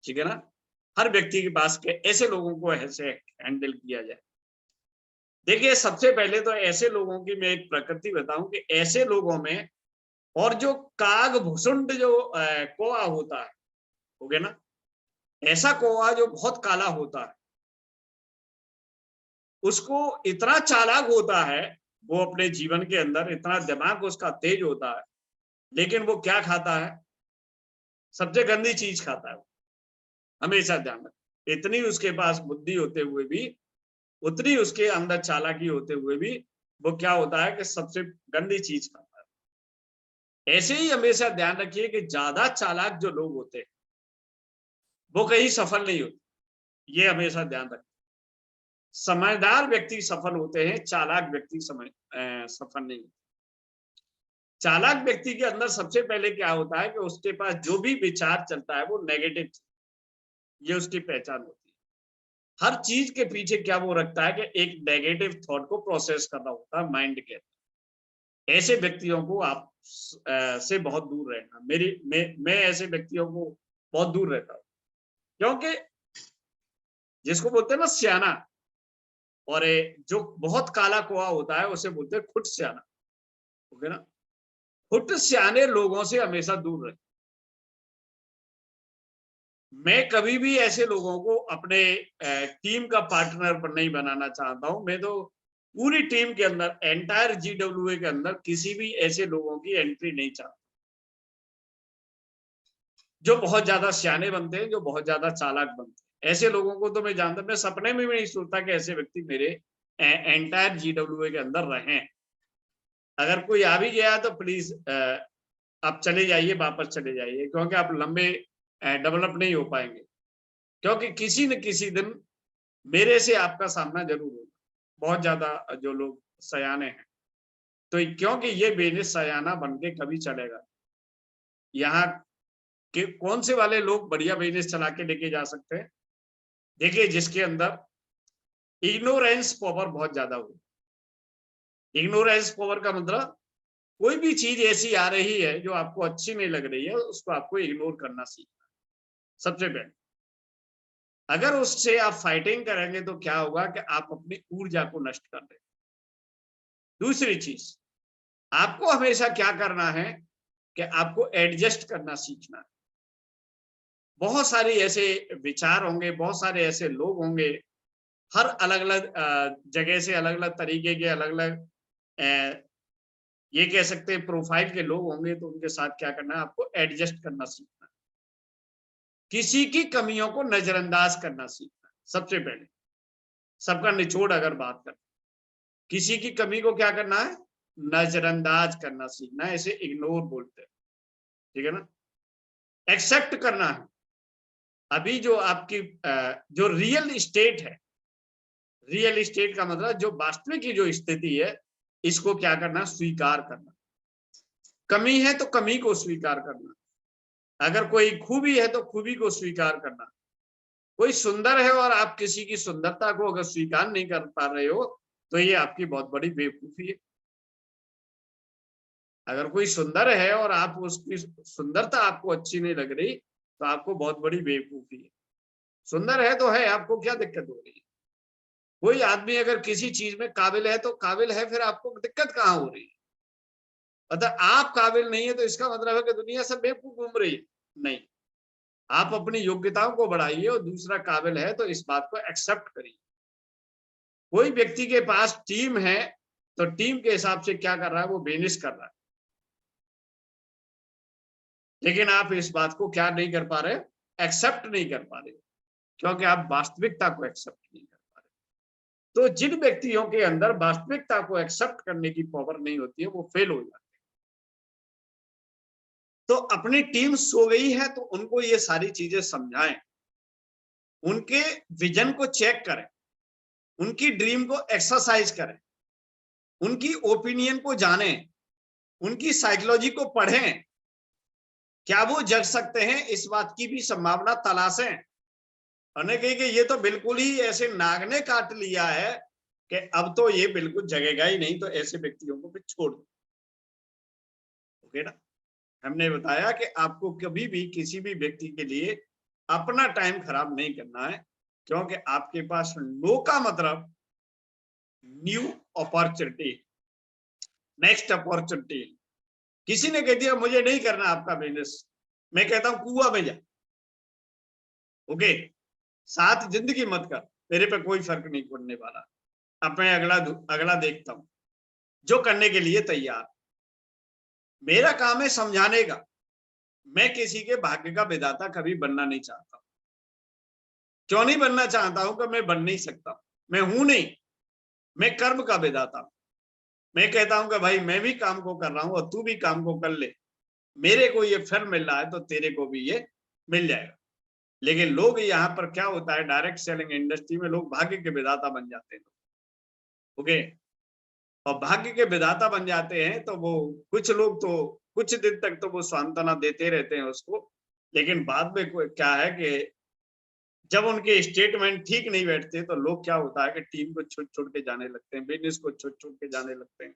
ठीक है ना। हर व्यक्ति के पास के ऐसे लोगों को ऐसे हैंडल किया जाए। देखिए, सबसे पहले तो ऐसे लोगों की मैं एक प्रकृति बताऊं कि ऐसे लोगों में, और जो काग भुसुंड जो कौआ होता है, हो गया ना, ऐसा कौआ जो बहुत काला होता है, उसको इतना चालाक होता है, वो अपने जीवन के अंदर इतना दिमाग उसका तेज होता है, लेकिन वो क्या खाता है, सबसे गंदी चीज खाता है वो, हमेशा ध्यान रखें। इतनी उसके पास बुद्धि होते हुए भी, उतनी उसके अंदर चालाकी होते हुए भी, वो क्या होता है कि सबसे गंदी चीज खाता है। ऐसे ही हमेशा ध्यान रखिए कि ज्यादा चालाक जो लोग होते हैं वो कहीं सफल नहीं होते, ये हमेशा ध्यान रखें। समझदार व्यक्ति सफल होते हैं, चालाक व्यक्ति सफल नहीं होते। चालाक व्यक्ति के अंदर सबसे पहले क्या होता है कि उसके पास जो भी विचार चलता है वो नेगेटिव, ये उसकी पहचान होती है। हर चीज के पीछे क्या वो रखता है कि एक नेगेटिव थॉट को प्रोसेस करना होता है माइंड के अंदर। ऐसे व्यक्तियों को आप से बहुत दूर रहना। मैं ऐसे व्यक्तियों को बहुत दूर रहता हूँ, क्योंकि जिसको बोलते हैं ना सियाना, और जो बहुत काला कुआ होता है उसे बोलते हैं खुट सियाना, ओके ना। खुट सियाने लोगों से हमेशा दूर रहे। मैं कभी भी ऐसे लोगों को अपने टीम का पार्टनर नहीं बनाना चाहता हूं। मैं तो पूरी टीम के अंदर, एंटायर GWA के अंदर किसी भी ऐसे लोगों की एंट्री नहीं चाहता जो बहुत ज्यादा सियाने बनते हैं, जो बहुत ज्यादा चालाक बनते हैं। ऐसे लोगों को तो मैं जानता, मैं सपने में भी नहीं सोचता कि ऐसे व्यक्ति मेरे एंटायर GWA के अंदर रहें। अगर कोई आ भी गया तो प्लीज आप चले जाइए, वापस चले जाइए, क्योंकि आप लंबे डेवलप नहीं हो पाएंगे, क्योंकि किसी न किसी दिन मेरे से आपका सामना जरूर होगा। बहुत ज्यादा जो लोग सयाने हैं, तो क्योंकि ये बिजनेस सयाना बन के कभी चलेगा। यहाँ के कौन से वाले लोग बढ़िया बिजनेस चला के लेके जा सकते हैं? देखिए, जिसके अंदर इग्नोरेंस पावर बहुत ज्यादा हो। इग्नोरेंस पावर का मतलब कोई भी चीज ऐसी आ रही है जो आपको अच्छी नहीं लग रही है, उसको आपको इग्नोर करना सीखना सबसे पहले। अगर उससे आप फाइटिंग करेंगे तो क्या होगा कि आप अपनी ऊर्जा को नष्ट कर देंगे। दूसरी चीज, आपको हमेशा क्या करना है कि आपको एडजस्ट करना सीखना है। बहुत सारे ऐसे विचार होंगे, बहुत सारे ऐसे लोग होंगे, हर अलग अलग जगह से, अलग अलग तरीके के, अलग अलग ये कह सकते हैं प्रोफाइल के लोग होंगे, तो उनके साथ क्या करना है, आपको एडजस्ट करना सीखना है। किसी की कमियों को नजरअंदाज करना सीखना है सबसे पहले। सबका निचोड़ अगर बात करें, किसी की कमी को क्या करना है, नजरअंदाज करना सीखना है, इसे इग्नोर बोलते हैं, ठीक है ना। एक्सेप्ट करना है। अभी जो आपकी जो रियल स्टेट है, रियल स्टेट का मतलब जो वास्तविक की जो स्थिति है, इसको क्या करना, स्वीकार करना। कमी है तो कमी को स्वीकार करना, अगर कोई खूबी है तो खूबी को स्वीकार करना। कोई सुंदर है और आप किसी की सुंदरता को अगर स्वीकार नहीं कर पा रहे हो, तो ये आपकी बहुत बड़ी बेवकूफी है। अगर कोई सुंदर है और आप उसकी सुंदरता आपको अच्छी नहीं लग रही, तो आपको बहुत बड़ी बेवकूफी है। सुंदर है तो है, आपको क्या दिक्कत हो रही है? कोई आदमी अगर किसी चीज में काबिल है तो काबिल है, फिर आपको दिक्कत कहाँ हो रही है? मतलब आप काबिल नहीं है तो इसका मतलब है कि दुनिया सब बेवकूफ घूम रही है? नहीं, आप अपनी योग्यताओं को बढ़ाइए और दूसरा काबिल है तो इस बात को एक्सेप्ट करिए। कोई व्यक्ति के पास टीम है तो टीम के हिसाब से क्या कर रहा है, वो बिजनेस कर रहा है, लेकिन आप इस बात को क्या नहीं कर पा रहे, एक्सेप्ट नहीं कर पा रहे, क्योंकि आप वास्तविकता को एक्सेप्ट नहीं कर पा रहे। तो जिन व्यक्तियों के अंदर वास्तविकता को एक्सेप्ट करने की पावर नहीं होती है, वो फेल हो जाते हैं। तो अपनी टीम सो गई है तो उनको ये सारी चीजें समझाएं, उनके विजन को चेक करें, उनकी ड्रीम को एक्सरसाइज करें, उनकी ओपिनियन को जानें, उनकी साइकोलॉजी को पढ़ें। क्या वो जग सकते हैं, इस बात की भी संभावना तलाशें। उन्होंने कही कि ये तो बिल्कुल ही ऐसे नाग ने काट लिया है कि अब तो ये बिल्कुल जगेगा ही नहीं, तो ऐसे व्यक्तियों को फिर छोड़ दो। ओके ना। हमने बताया कि आपको कभी भी किसी भी व्यक्ति के लिए अपना टाइम खराब नहीं करना है, क्योंकि आपके पास नो का मतलब न्यू अपॉर्चुनिटी, नेक्स्ट अपॉर्चुनिटी। किसी ने कह दिया मुझे नहीं करना आपका बिजनेस, मैं कहता हूं कुआं में जा। ओके, साथ जिंदगी मत कर, मेरे पे कोई फर्क नहीं पड़ने वाला। अब मैं अगला देखता हूं जो करने के लिए तैयार। मेरा काम है समझाने का, मैं किसी के भाग्य का विधाता कभी बनना नहीं चाहता। क्यों नहीं बनना चाहता हूं कि मैं बन नहीं सकता, मैं हूं नहीं, मैं कर्म का विधाता हूं। मैं कहता हूं कि भाई मैं भी काम को कर रहा हूं और तू भी काम को कर ले, मेरे को ये फल मिल रहा है तो तेरे को भी ये मिल जाएगा। लेकिन लोग यहाँ पर क्या होता है, डायरेक्ट सेलिंग इंडस्ट्री में लोग भाग्य के विधाता बन जाते हैं। ओके, और भाग्य के विधाता बन जाते हैं तो वो कुछ लोग तो कुछ दिन तक तो वो सांत्वना देते रहते हैं उसको, लेकिन बाद में क्या है कि जब उनके स्टेटमेंट ठीक नहीं बैठते तो लोग क्या होता है कि टीम को छोड़ छोड़ के जाने लगते हैं, बिजनेस को छोड़ छोड़ के जाने लगते हैं।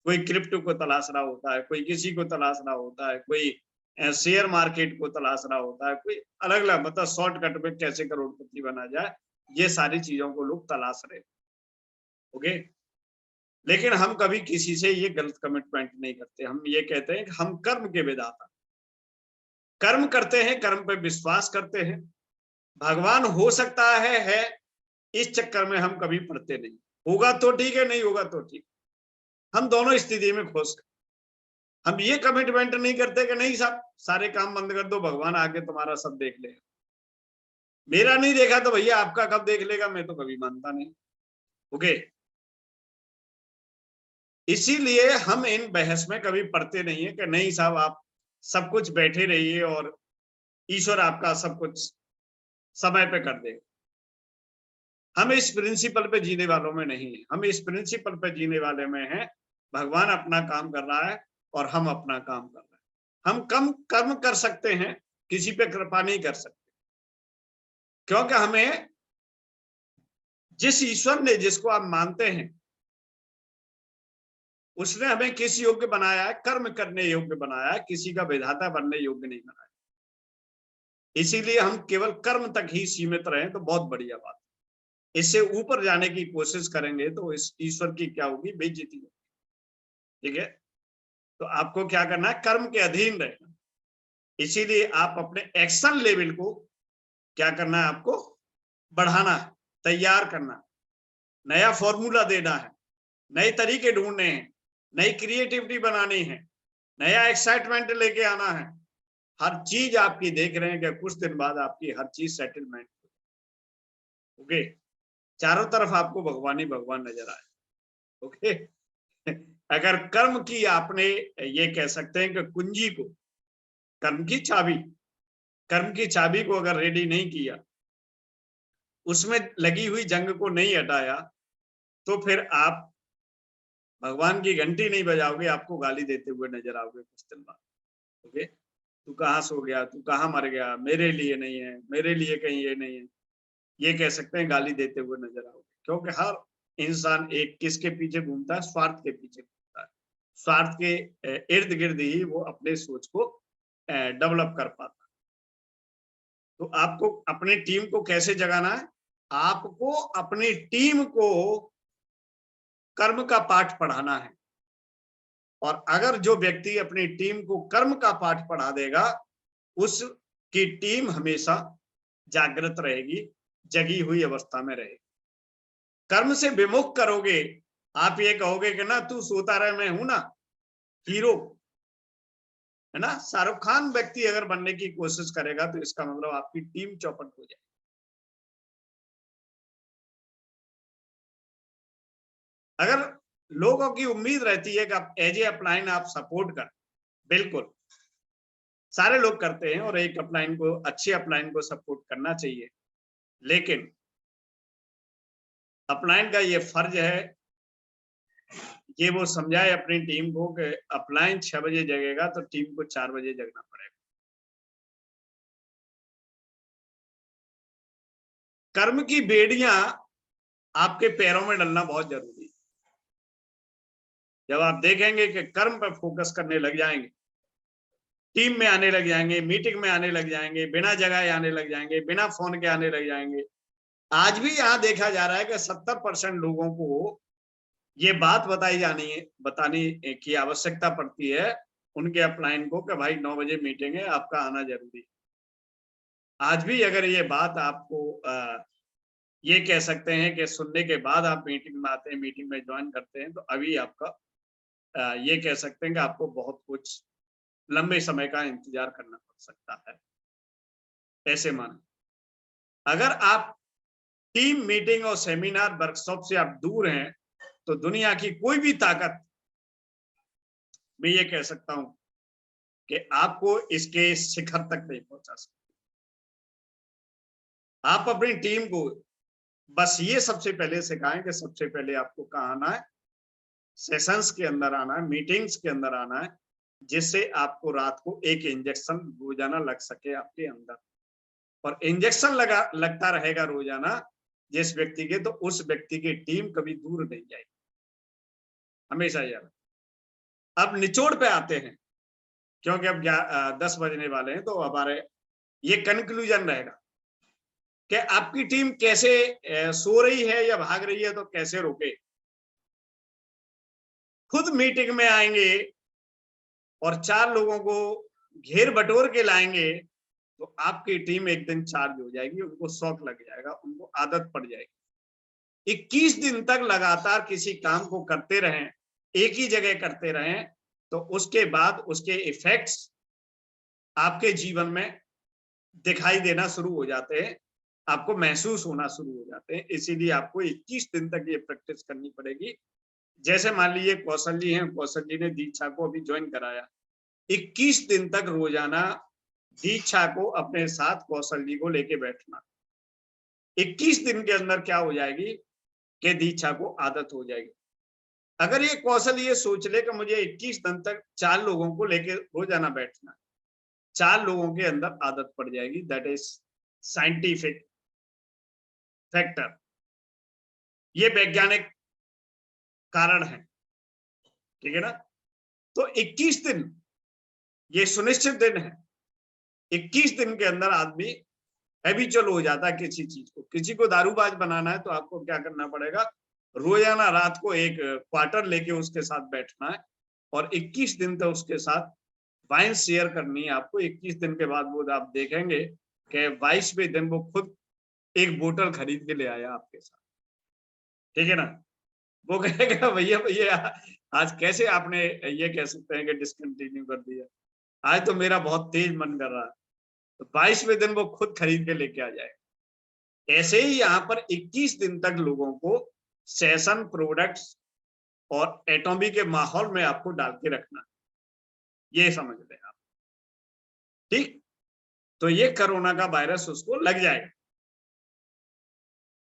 कोई क्रिप्टो को तलाश रहा होता है, कोई किसी को तलाश रहा होता है, कोई शेयर मार्केट को तलाश रहा होता है, कोई अलग अलग, मतलब शॉर्टकट में कैसे करोड़पति बना जाए, ये सारी चीजों को लोग तलाश रहे। ओके, लेकिन हम कभी किसी से ये गलत कमिटमेंट नहीं करते। हम ये कहते हैं कि हम कर्म के विधाता, कर्म करते हैं, कर्म पे विश्वास करते हैं। भगवान हो सकता है, इस चक्कर में हम कभी पढ़ते नहीं। होगा तो ठीक है, नहीं होगा तो ठीक, हम दोनों स्थिति में खुश हैं। हम ये कमिटमेंट नहीं करते कि नहीं साहब सारे काम बंद कर दो, भगवान आके तुम्हारा सब देख लेगा। मेरा नहीं देखा तो भैया आपका कब देख लेगा, मैं तो कभी मानता नहीं। ओके, इसीलिए हम इन बहस में कभी पढ़ते नहीं है कि नहीं साहब आप सब कुछ बैठे रहिए और ईश्वर आपका सब कुछ समय पे कर देगा। हम इस प्रिंसिपल पे जीने वालों में नहीं है, हम इस प्रिंसिपल पे जीने वाले में हैं भगवान अपना काम कर रहा है और हम अपना काम कर रहे हैं। हम कम कर्म कर सकते हैं, किसी पे कृपा नहीं कर सकते, क्योंकि हमें जिस ईश्वर ने, जिसको आप मानते हैं, उसने हमें किस योग्य बनाया है? कर्म करने योग्य बनाया है, किसी का विधाता बनने योग्य नहीं बनाया। इसीलिए हम केवल कर्म तक ही सीमित रहें तो बहुत बढ़िया बात है। इससे ऊपर जाने की कोशिश करेंगे तो इस ईश्वर की क्या होगी? बेइज्जती होगी। ठीक है, तो आपको क्या करना है? कर्म के अधीन रहना। इसीलिए आप अपने एक्शन लेवल को क्या करना है? आपको बढ़ाना है, तैयार करना है, नया फॉर्मूला देना है, नए तरीके ढूंढने हैं, नई क्रिएटिविटी बनानी है, नया एक्साइटमेंट लेके आना है। हर चीज आपकी देख रहे हैं कि कुछ दिन बाद आपकी हर चीज सेटलमेंट ओके, चारों तरफ आपको भगवान ही भगवान नजर आए। ओके, अगर कर्म की आपने, ये कह सकते हैं कि कुंजी को, कर्म की चाबी को अगर रेडी नहीं किया, उसमें लगी हुई जंग को नहीं हटाया, तो फिर आप भगवान की घंटी नहीं बजाओगे, आपको गाली देते हुए नजर आओगे कुछ दिन बाद। ओके, तू कहाँ सो गया, तू कहाँ मर गया, मेरे लिए नहीं है, मेरे लिए कहीं ये नहीं है, ये कह सकते हैं, गाली देते हुए नजर आओगे। क्योंकि हर इंसान एक किसके पीछे घूमता है? स्वार्थ के पीछे घूमता है। स्वार्थ के इर्द गिर्द ही वो अपने सोच को डेवलप कर पाता है। तो आपको अपनी टीम को कैसे जगाना है? आपको अपनी टीम को कर्म का पाठ पढ़ाना है। और अगर जो व्यक्ति अपनी टीम को कर्म का पाठ पढ़ा देगा, उसकी टीम हमेशा जागृत रहेगी, जगी हुई अवस्था में रहेगी। कर्म से विमुख करोगे, आप ये कहोगे कि ना तू सोता रहे, मैं हूं ना हीरो, है ना। शाहरुख खान व्यक्ति अगर बनने की कोशिश करेगा तो इसका मतलब आपकी टीम चौपट हो जाएगी। अगर लोगों की उम्मीद रहती है कि आप एज ए अपलाइन आप सपोर्ट कर, बिल्कुल सारे लोग करते हैं और एक अपलाइन को, अच्छे अपलाइन को सपोर्ट करना चाहिए, लेकिन अपलाइन का ये फर्ज है ये वो समझाए अपनी टीम को कि अपलाइन 6 बजे जगेगा तो टीम को 4 बजे जगना पड़ेगा। कर्म की बेड़ियां आपके पैरों में डलना बहुत जरूरी है। जब आप देखेंगे कि कर्म पर फोकस करने लग जाएंगे, टीम में आने लग जाएंगे, मीटिंग में आने लग जाएंगे, बिना जगह आने लग जाएंगे, बिना फोन के आने लग जाएंगे। आज भी यहाँ देखा जा रहा है कि 70% लोगों को ये बात बतानी की आवश्यकता पड़ती है उनके अपलाइन को कि भाई 9 बजे मीटिंग है, आपका आना जरूरी है। आज भी अगर ये बात आपको ये कह सकते हैं कि सुनने के बाद आप मीटिंग में आते हैं, मीटिंग में ज्वाइन करते हैं, तो अभी आपका ये कह सकते हैं कि आपको बहुत कुछ लंबे समय का इंतजार करना पड़ सकता है। ऐसे माने, अगर आप टीम मीटिंग और सेमिनार वर्कशॉप से आप दूर हैं तो दुनिया की कोई भी ताकत, मैं ये कह सकता हूं कि आपको इसके शिखर तक नहीं पहुंचा सकती। आप अपनी टीम को बस ये सबसे पहले सिखाएं कि सबसे पहले आपको कहाँ आना है? सेशंस के अंदर आना है, मीटिंग्स के अंदर आना है, जिससे आपको रात को एक इंजेक्शन रोजाना लग सके आपके अंदर। और इंजेक्शन लगता रहेगा रोजाना जिस व्यक्ति के, तो उस व्यक्ति की टीम कभी दूर नहीं जाएगी, हमेशा याद। अब निचोड़ पे आते हैं, क्योंकि अब 10 बजने वाले हैं, तो हमारे ये कंक्लूजन रहेगा कि आपकी टीम कैसे सो रही है या भाग रही है, तो कैसे रोके। खुद मीटिंग में आएंगे और 4 लोगों को घेर बटोर के लाएंगे तो आपकी टीम एक दिन चार्ज हो जाएगी, उनको शौक लग जाएगा, उनको आदत पड़ जाएगी। 21 दिन तक लगातार किसी काम को करते रहें, एक ही जगह करते रहें, तो उसके बाद उसके इफेक्ट्स आपके जीवन में दिखाई देना शुरू हो जाते हैं, आपको महसूस होना शुरू हो जाते हैं। इसीलिए आपको 21 दिन तक ये प्रैक्टिस करनी पड़ेगी। जैसे मान लीजिए कौशल जी हैं, कौशल जी ने दीक्षा को अभी ज्वाइन कराया, 21 दिन तक रोजाना दीक्षा को अपने साथ कौशल जी को लेके बैठना। 21 दिन के अंदर क्या हो जाएगी कि दीक्षा को आदत हो जाएगी। अगर ये कौशल ये सोच ले कि मुझे 21 दिन तक 4 लोगों को लेके रोजाना बैठना, 4 लोगों के अंदर आदत पड़ जाएगी। दैट इज साइंटिफिक फैक्टर, ये वैज्ञानिक कारण है, ठीक है ना। तो 21 दिन ये सुनिश्चित दिन है। 21 दिन के अंदर आदमी हैबिचुअल हो जाता है किसी चीज को। किसी को दारूबाज बनाना है तो आपको क्या करना पड़ेगा, रोजाना रात को एक क्वार्टर लेके उसके साथ बैठना है और 21 दिन तक उसके साथ वाइन शेयर करनी है आपको। 21 दिन के बाद वो आप देखेंगे कि 22वें दिन वो खुद एक बोतल खरीद के ले आया आपके साथ, ठीक है ना। वो कहेगा भैया भैया आज कैसे आपने ये कह सकते हैं कि डिसकंटिन्यू कर दिया, आज तो मेरा बहुत तेज मन कर रहा है। तो 22वें दिन वो खुद खरीद के लेके आ जाएगा। ऐसे ही यहाँ पर 21 दिन तक लोगों को सेशन, प्रोडक्ट्स और एटॉमी के माहौल में आपको डाल के रखना, ये समझ लें आप, ठीक। तो ये कोरोना का वायरस उसको लग जाएगा।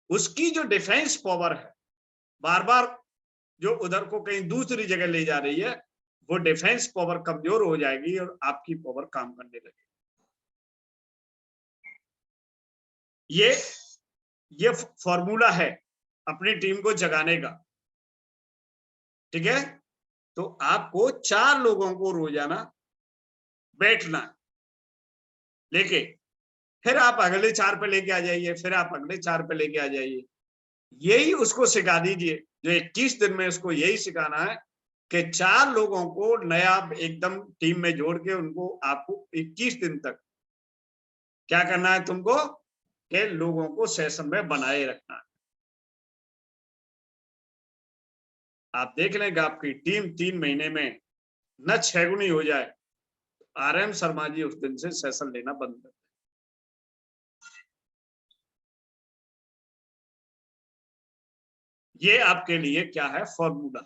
उसकी जो डिफेंस पावर है, बार बार जो उधर को कहीं दूसरी जगह ले जा रही है, वो डिफेंस पावर कमजोर हो जाएगी और आपकी पावर काम करने लगेगी। ये फॉर्मूला है अपनी टीम को जगाने का, ठीक है। तो आपको 4 लोगों को रोजाना बैठना लेके, फिर आप अगले 4 पे लेके आ जाइए, फिर आप अगले 4 पे लेके आ जाइए। यही उसको सिखा दीजिए, जो 21 दिन में उसको यही सिखाना है कि 4 लोगों को नया एकदम टीम में जोड़ के उनको आपको 21 दिन तक क्या करना है तुमको, कि लोगों को सेशन में बनाए रखना है। आप देख लेंगे आपकी टीम 3 महीने में न 6 गुनी हो जाए, RM शर्मा जी उस दिन से सेशन लेना बंद कर। ये आपके लिए क्या है formula,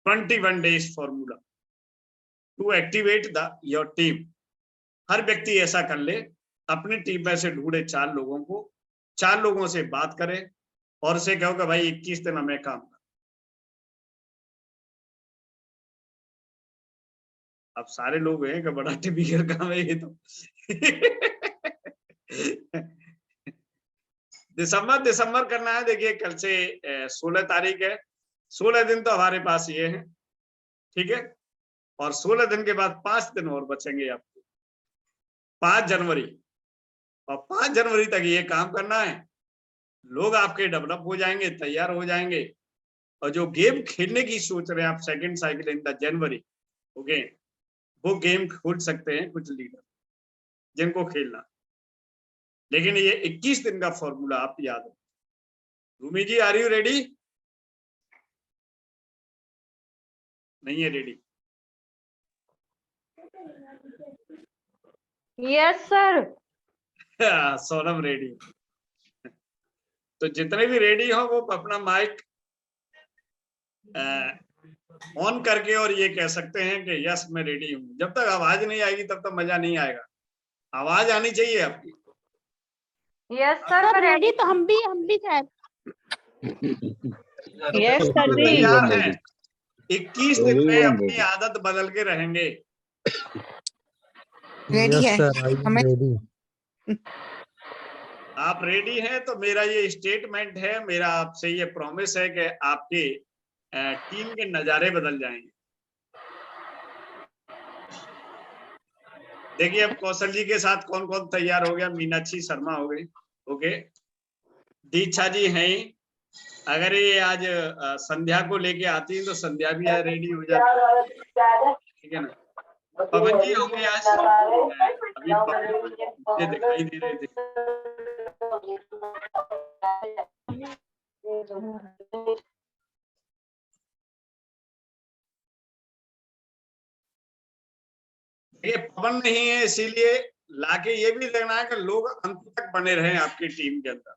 21 days formula to activate the your team. हर व्यक्ति ऐसा कर ले, अपनी टीम में से ढूंढे 4 लोगों को, 4 लोगों से बात करे और उसे कहो कि भाई 21 दिन हमें काम कर। अब सारे लोग हैं कि बड़ा टिपिकल काम है ये तो दिसंबर करना है। देखिए कल से 16 तारीख है, 16 दिन तो हमारे पास ये है, ठीक है। और 16 दिन के बाद 5 दिन और बचेंगे आपको, 5 जनवरी, और 5 जनवरी तक ये काम करना है। लोग आपके डेवलप हो जाएंगे, तैयार हो जाएंगे, और जो गेम खेलने की सोच रहे हैं आप second cycle in the January, okay, वो गेम खोल सकते हैं कुछ लीडर जिनको खेलना। लेकिन ये 21 दिन का फॉर्मूला आप याद रखो। भूमि जी आर यू रेडी? नहीं है ready? Yes sir. Sonam ready. तो जितने भी रेडी हो वो अपना माइक ऑन करके और ये कह सकते हैं कि यस मैं रेडी हूं। जब तक आवाज नहीं आएगी तब तक मजा नहीं आएगा, आवाज आनी चाहिए आपकी। यस सर रेडी तो हम भी शायद। यस सर जी। तैयार हैं। 21 दिन में अपनी आदत बदल के रहेंगे। रेडी है हमें। आप रेडी हैं तो मेरा ये स्टेटमेंट है, मेरा आपसे ये प्रॉमिस है कि आपके टीम के नजारे बदल जाएंगे। देखिए अब कौशल जी के साथ कौन कौन तैयार हो गया। मीनाक्षी शर्मा हो गई, ओके, दीक्षा जी हैं। अगर ये आज संध्या को लेके आती है तो संध्या भी आज रेडी हो जाती, ठीक है ना। पवन जी होंगे आज, अभी मुझे दिखाई दे रहे थे। ये पवन नहीं है, इसीलिए लाके ये भी देखना है कि लोग अंत तक बने रहें आपकी टीम के अंदर।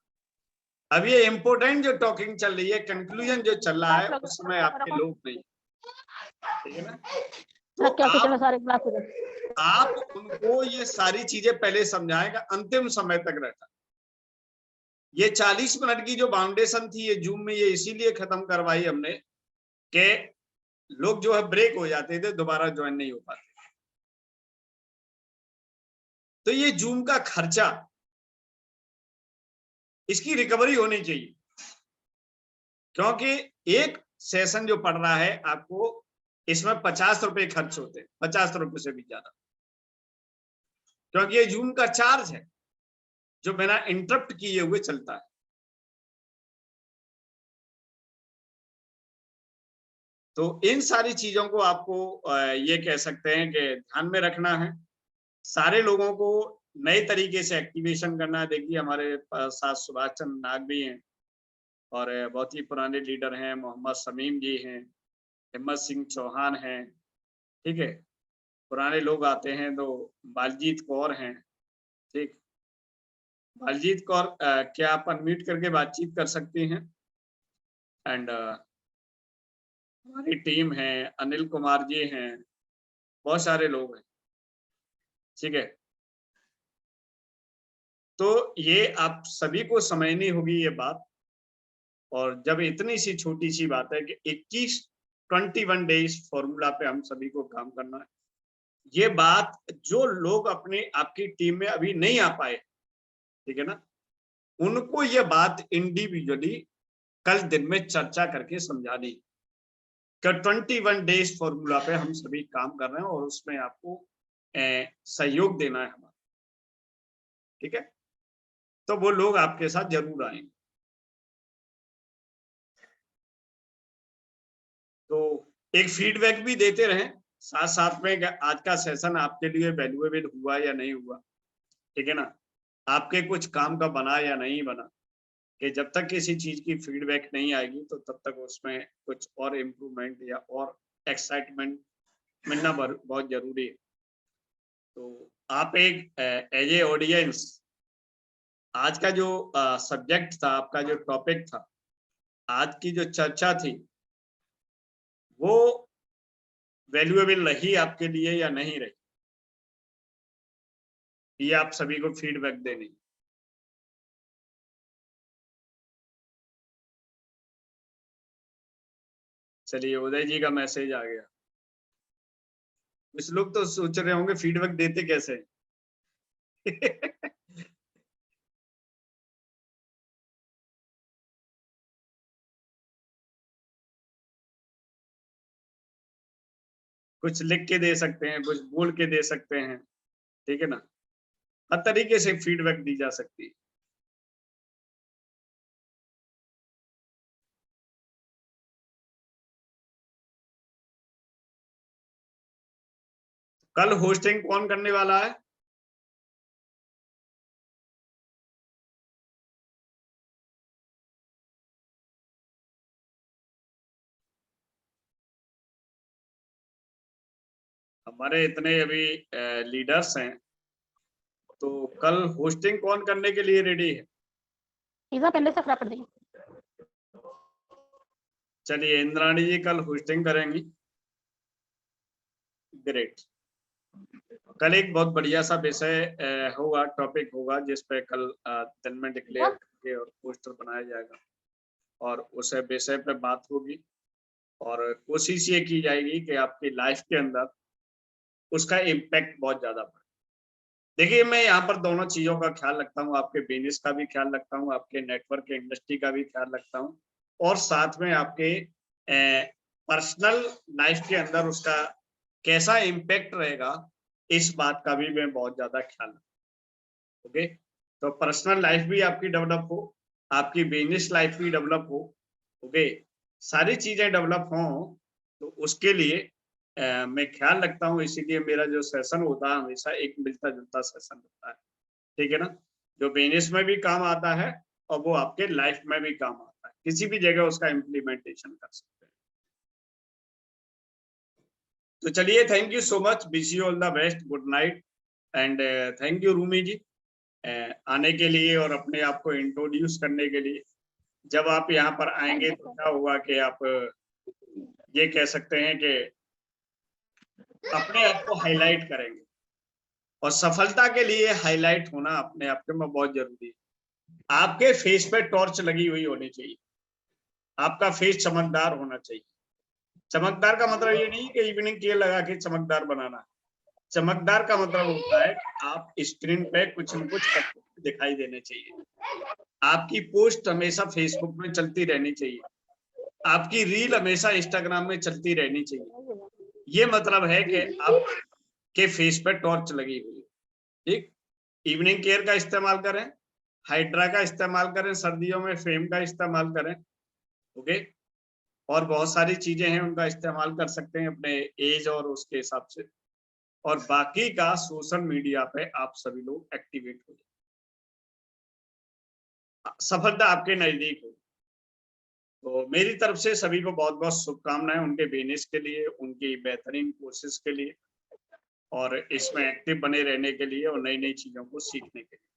अब ये इम्पोर्टेंट जो टॉकिंग चल रही है, कंक्लूजन जो चल रहा है, उसमें आपके लोग नहीं, ठीक है ना। तो आप उनको ये सारी चीजें पहले समझाएगा, अंतिम समय तक रहता। ये 40 मिनट की जो फाउंडेशन थी ये जूम में, ये इसीलिए खत्म करवाई हमने कि लोग जो है ब्रेक हो जाते थे, दोबारा ज्वाइन नहीं हो पाते। तो ये जूम का खर्चा, इसकी रिकवरी होनी चाहिए, क्योंकि एक सेशन जो पढ़ रहा है आपको, इसमें 50 रुपए खर्च होते हैं, 50 रुपए से भी ज्यादा, क्योंकि ये जूम का चार्ज है जो बिना इंटरप्ट किए हुए चलता है। तो इन सारी चीजों को आपको ये कह सकते हैं कि ध्यान में रखना है। सारे लोगों को नए तरीके से एक्टिवेशन करना है। देखिए हमारे साथ सुभाष चंद्र नाग भी हैं और बहुत ही पुराने लीडर हैं, मोहम्मद शमीम जी हैं, हिम्मत सिंह चौहान हैं, ठीक है, पुराने लोग आते हैं। तो बालजीत कौर हैं, ठीक, बालजीत कौर क्या आप अनम्यूट करके बातचीत कर सकती हैं? एंड हमारी टीम है, अनिल कुमार जी हैं, बहुत सारे लोग हैं, ठीक है। तो ये आप सभी को समझनी होगी ये बात। और जब इतनी सी छोटी सी बात है कि 21 डेज फॉर्मूला पे हम सभी को काम करना है, ये बात जो लोग अपने आपकी टीम में अभी नहीं आ पाए, ठीक है ना, उनको ये बात इंडिविजुअली कल दिन में चर्चा करके समझानी कि 21 डेज फॉर्मूला पे हम सभी काम कर रहे हैं और उसमें आपको सहयोग देना है हमारा, ठीक है। तो वो लोग आपके साथ जरूर आएंगे। तो एक फीडबैक भी देते रहें साथ साथ में, आज का सेशन आपके लिए वैल्यूएबल हुआ या नहीं हुआ, ठीक है ना, आपके कुछ काम का बना या नहीं बना। कि जब तक किसी चीज की फीडबैक नहीं आएगी तो तब तक उसमें कुछ और इम्प्रूवमेंट या और एक्साइटमेंट मिलना बहुत जरूरी है। तो आप एक एज ए ऑडियंस, आज का जो सब्जेक्ट था, आपका जो टॉपिक था, आज की जो चर्चा थी, वो वैल्यूएबल रही आपके लिए या नहीं रही, ये आप सभी को फीडबैक देनी। चलिए, उदय जी का मैसेज आ गया। कुछ लोग तो सोच रहे होंगे फीडबैक देते कैसे। कुछ लिख के दे सकते हैं, कुछ बोल के दे सकते हैं, ठीक है ना, हर तरीके से फीडबैक दी जा सकती है। कल होस्टिंग कौन करने वाला है? हमारे इतने अभी लीडर्स हैं, तो कल होस्टिंग कौन करने के लिए रेडी है? पिज्जा पहले से खराब कर देंगे। चलिए, इंद्राणी जी कल होस्टिंग करेंगी। ग्रेट। कल एक बहुत बढ़िया सा विषय होगा, टॉपिक होगा, जिस पे कल दिन में डिक्लेयर करके और पोस्टर बनाया जाएगा और उस विषय पे बात होगी और कोशिश ये की जाएगी कि आपकी लाइफ के अंदर उसका इम्पैक्ट बहुत ज्यादा पड़े। देखिए, मैं यहाँ पर दोनों चीजों का ख्याल रखता हूँ, आपके बिजनेस का भी ख्याल रखता हूँ, आपके नेटवर्क इंडस्ट्री का भी ख्याल रखता हूँ, और साथ में आपके पर्सनल लाइफ के अंदर उसका कैसा इम्पैक्ट रहेगा, इस बात का भी मैं बहुत ज्यादा ख्याल रखता हूँ। ओके, तो पर्सनल लाइफ भी आपकी डेवलप हो, आपकी बिजनेस लाइफ भी डेवलप हो, ओके, सारी चीजें डेवलप हों, तो उसके लिए मैं ख्याल रखता हूँ। इसीलिए मेरा जो सेशन होता है हमेशा एक मिलता जुलता सेशन होता है, ठीक है ना, जो बिजनेस में भी काम आता है और वो आपके लाइफ में भी काम आता है, किसी भी जगह उसका इम्प्लीमेंटेशन कर सकते हैं। तो चलिए, thank you so much, wish you all the best, good night, and thank you Rumi ji आने के लिए और अपने आप को इंट्रोड्यूस करने के लिए। जब आप यहाँ पर आएंगे तो क्या होगा कि आप ये कह सकते हैं कि अपने आप को हाईलाइट करेंगे, और सफलता के लिए हाईलाइट होना अपने आप में बहुत जरूरी है। आपके फेस पे टॉर्च लगी हुई होनी चाहिए, आपका फेस चमकदार होना चाहिए, चमकदार का मतलब ये नहीं कि इवनिंग केयर लगा के चमकदार बनाना। चमकदार का मतलब होता है आप स्क्रीन पे कुछ न कुछ दिखाई देने चाहिए, आपकी पोस्ट हमेशा फेसबुक में चलती रहनी चाहिए, आपकी रील हमेशा इंस्टाग्राम में चलती रहनी चाहिए। ये मतलब है कि आपके फेस पे टॉर्च लगी हुई है। ठीक, इवनिंग केयर का इस्तेमाल करें, हाइड्रा का इस्तेमाल करें, सर्दियों में फेम का इस्तेमाल करें। ओके, और बहुत सारी चीजें हैं उनका इस्तेमाल कर सकते हैं अपने एज और उसके हिसाब से। और बाकी का सोशल मीडिया पे आप सभी लोग एक्टिवेट हो जाए, सफलता आपके नजदीक हो। तो मेरी तरफ से सभी को बहुत बहुत शुभकामनाएं उनके बिजनेस के लिए, उनकी बेहतरीन कोशिश के लिए, और इसमें एक्टिव बने रहने के लिए और नई नई चीजों को सीखने के लिए।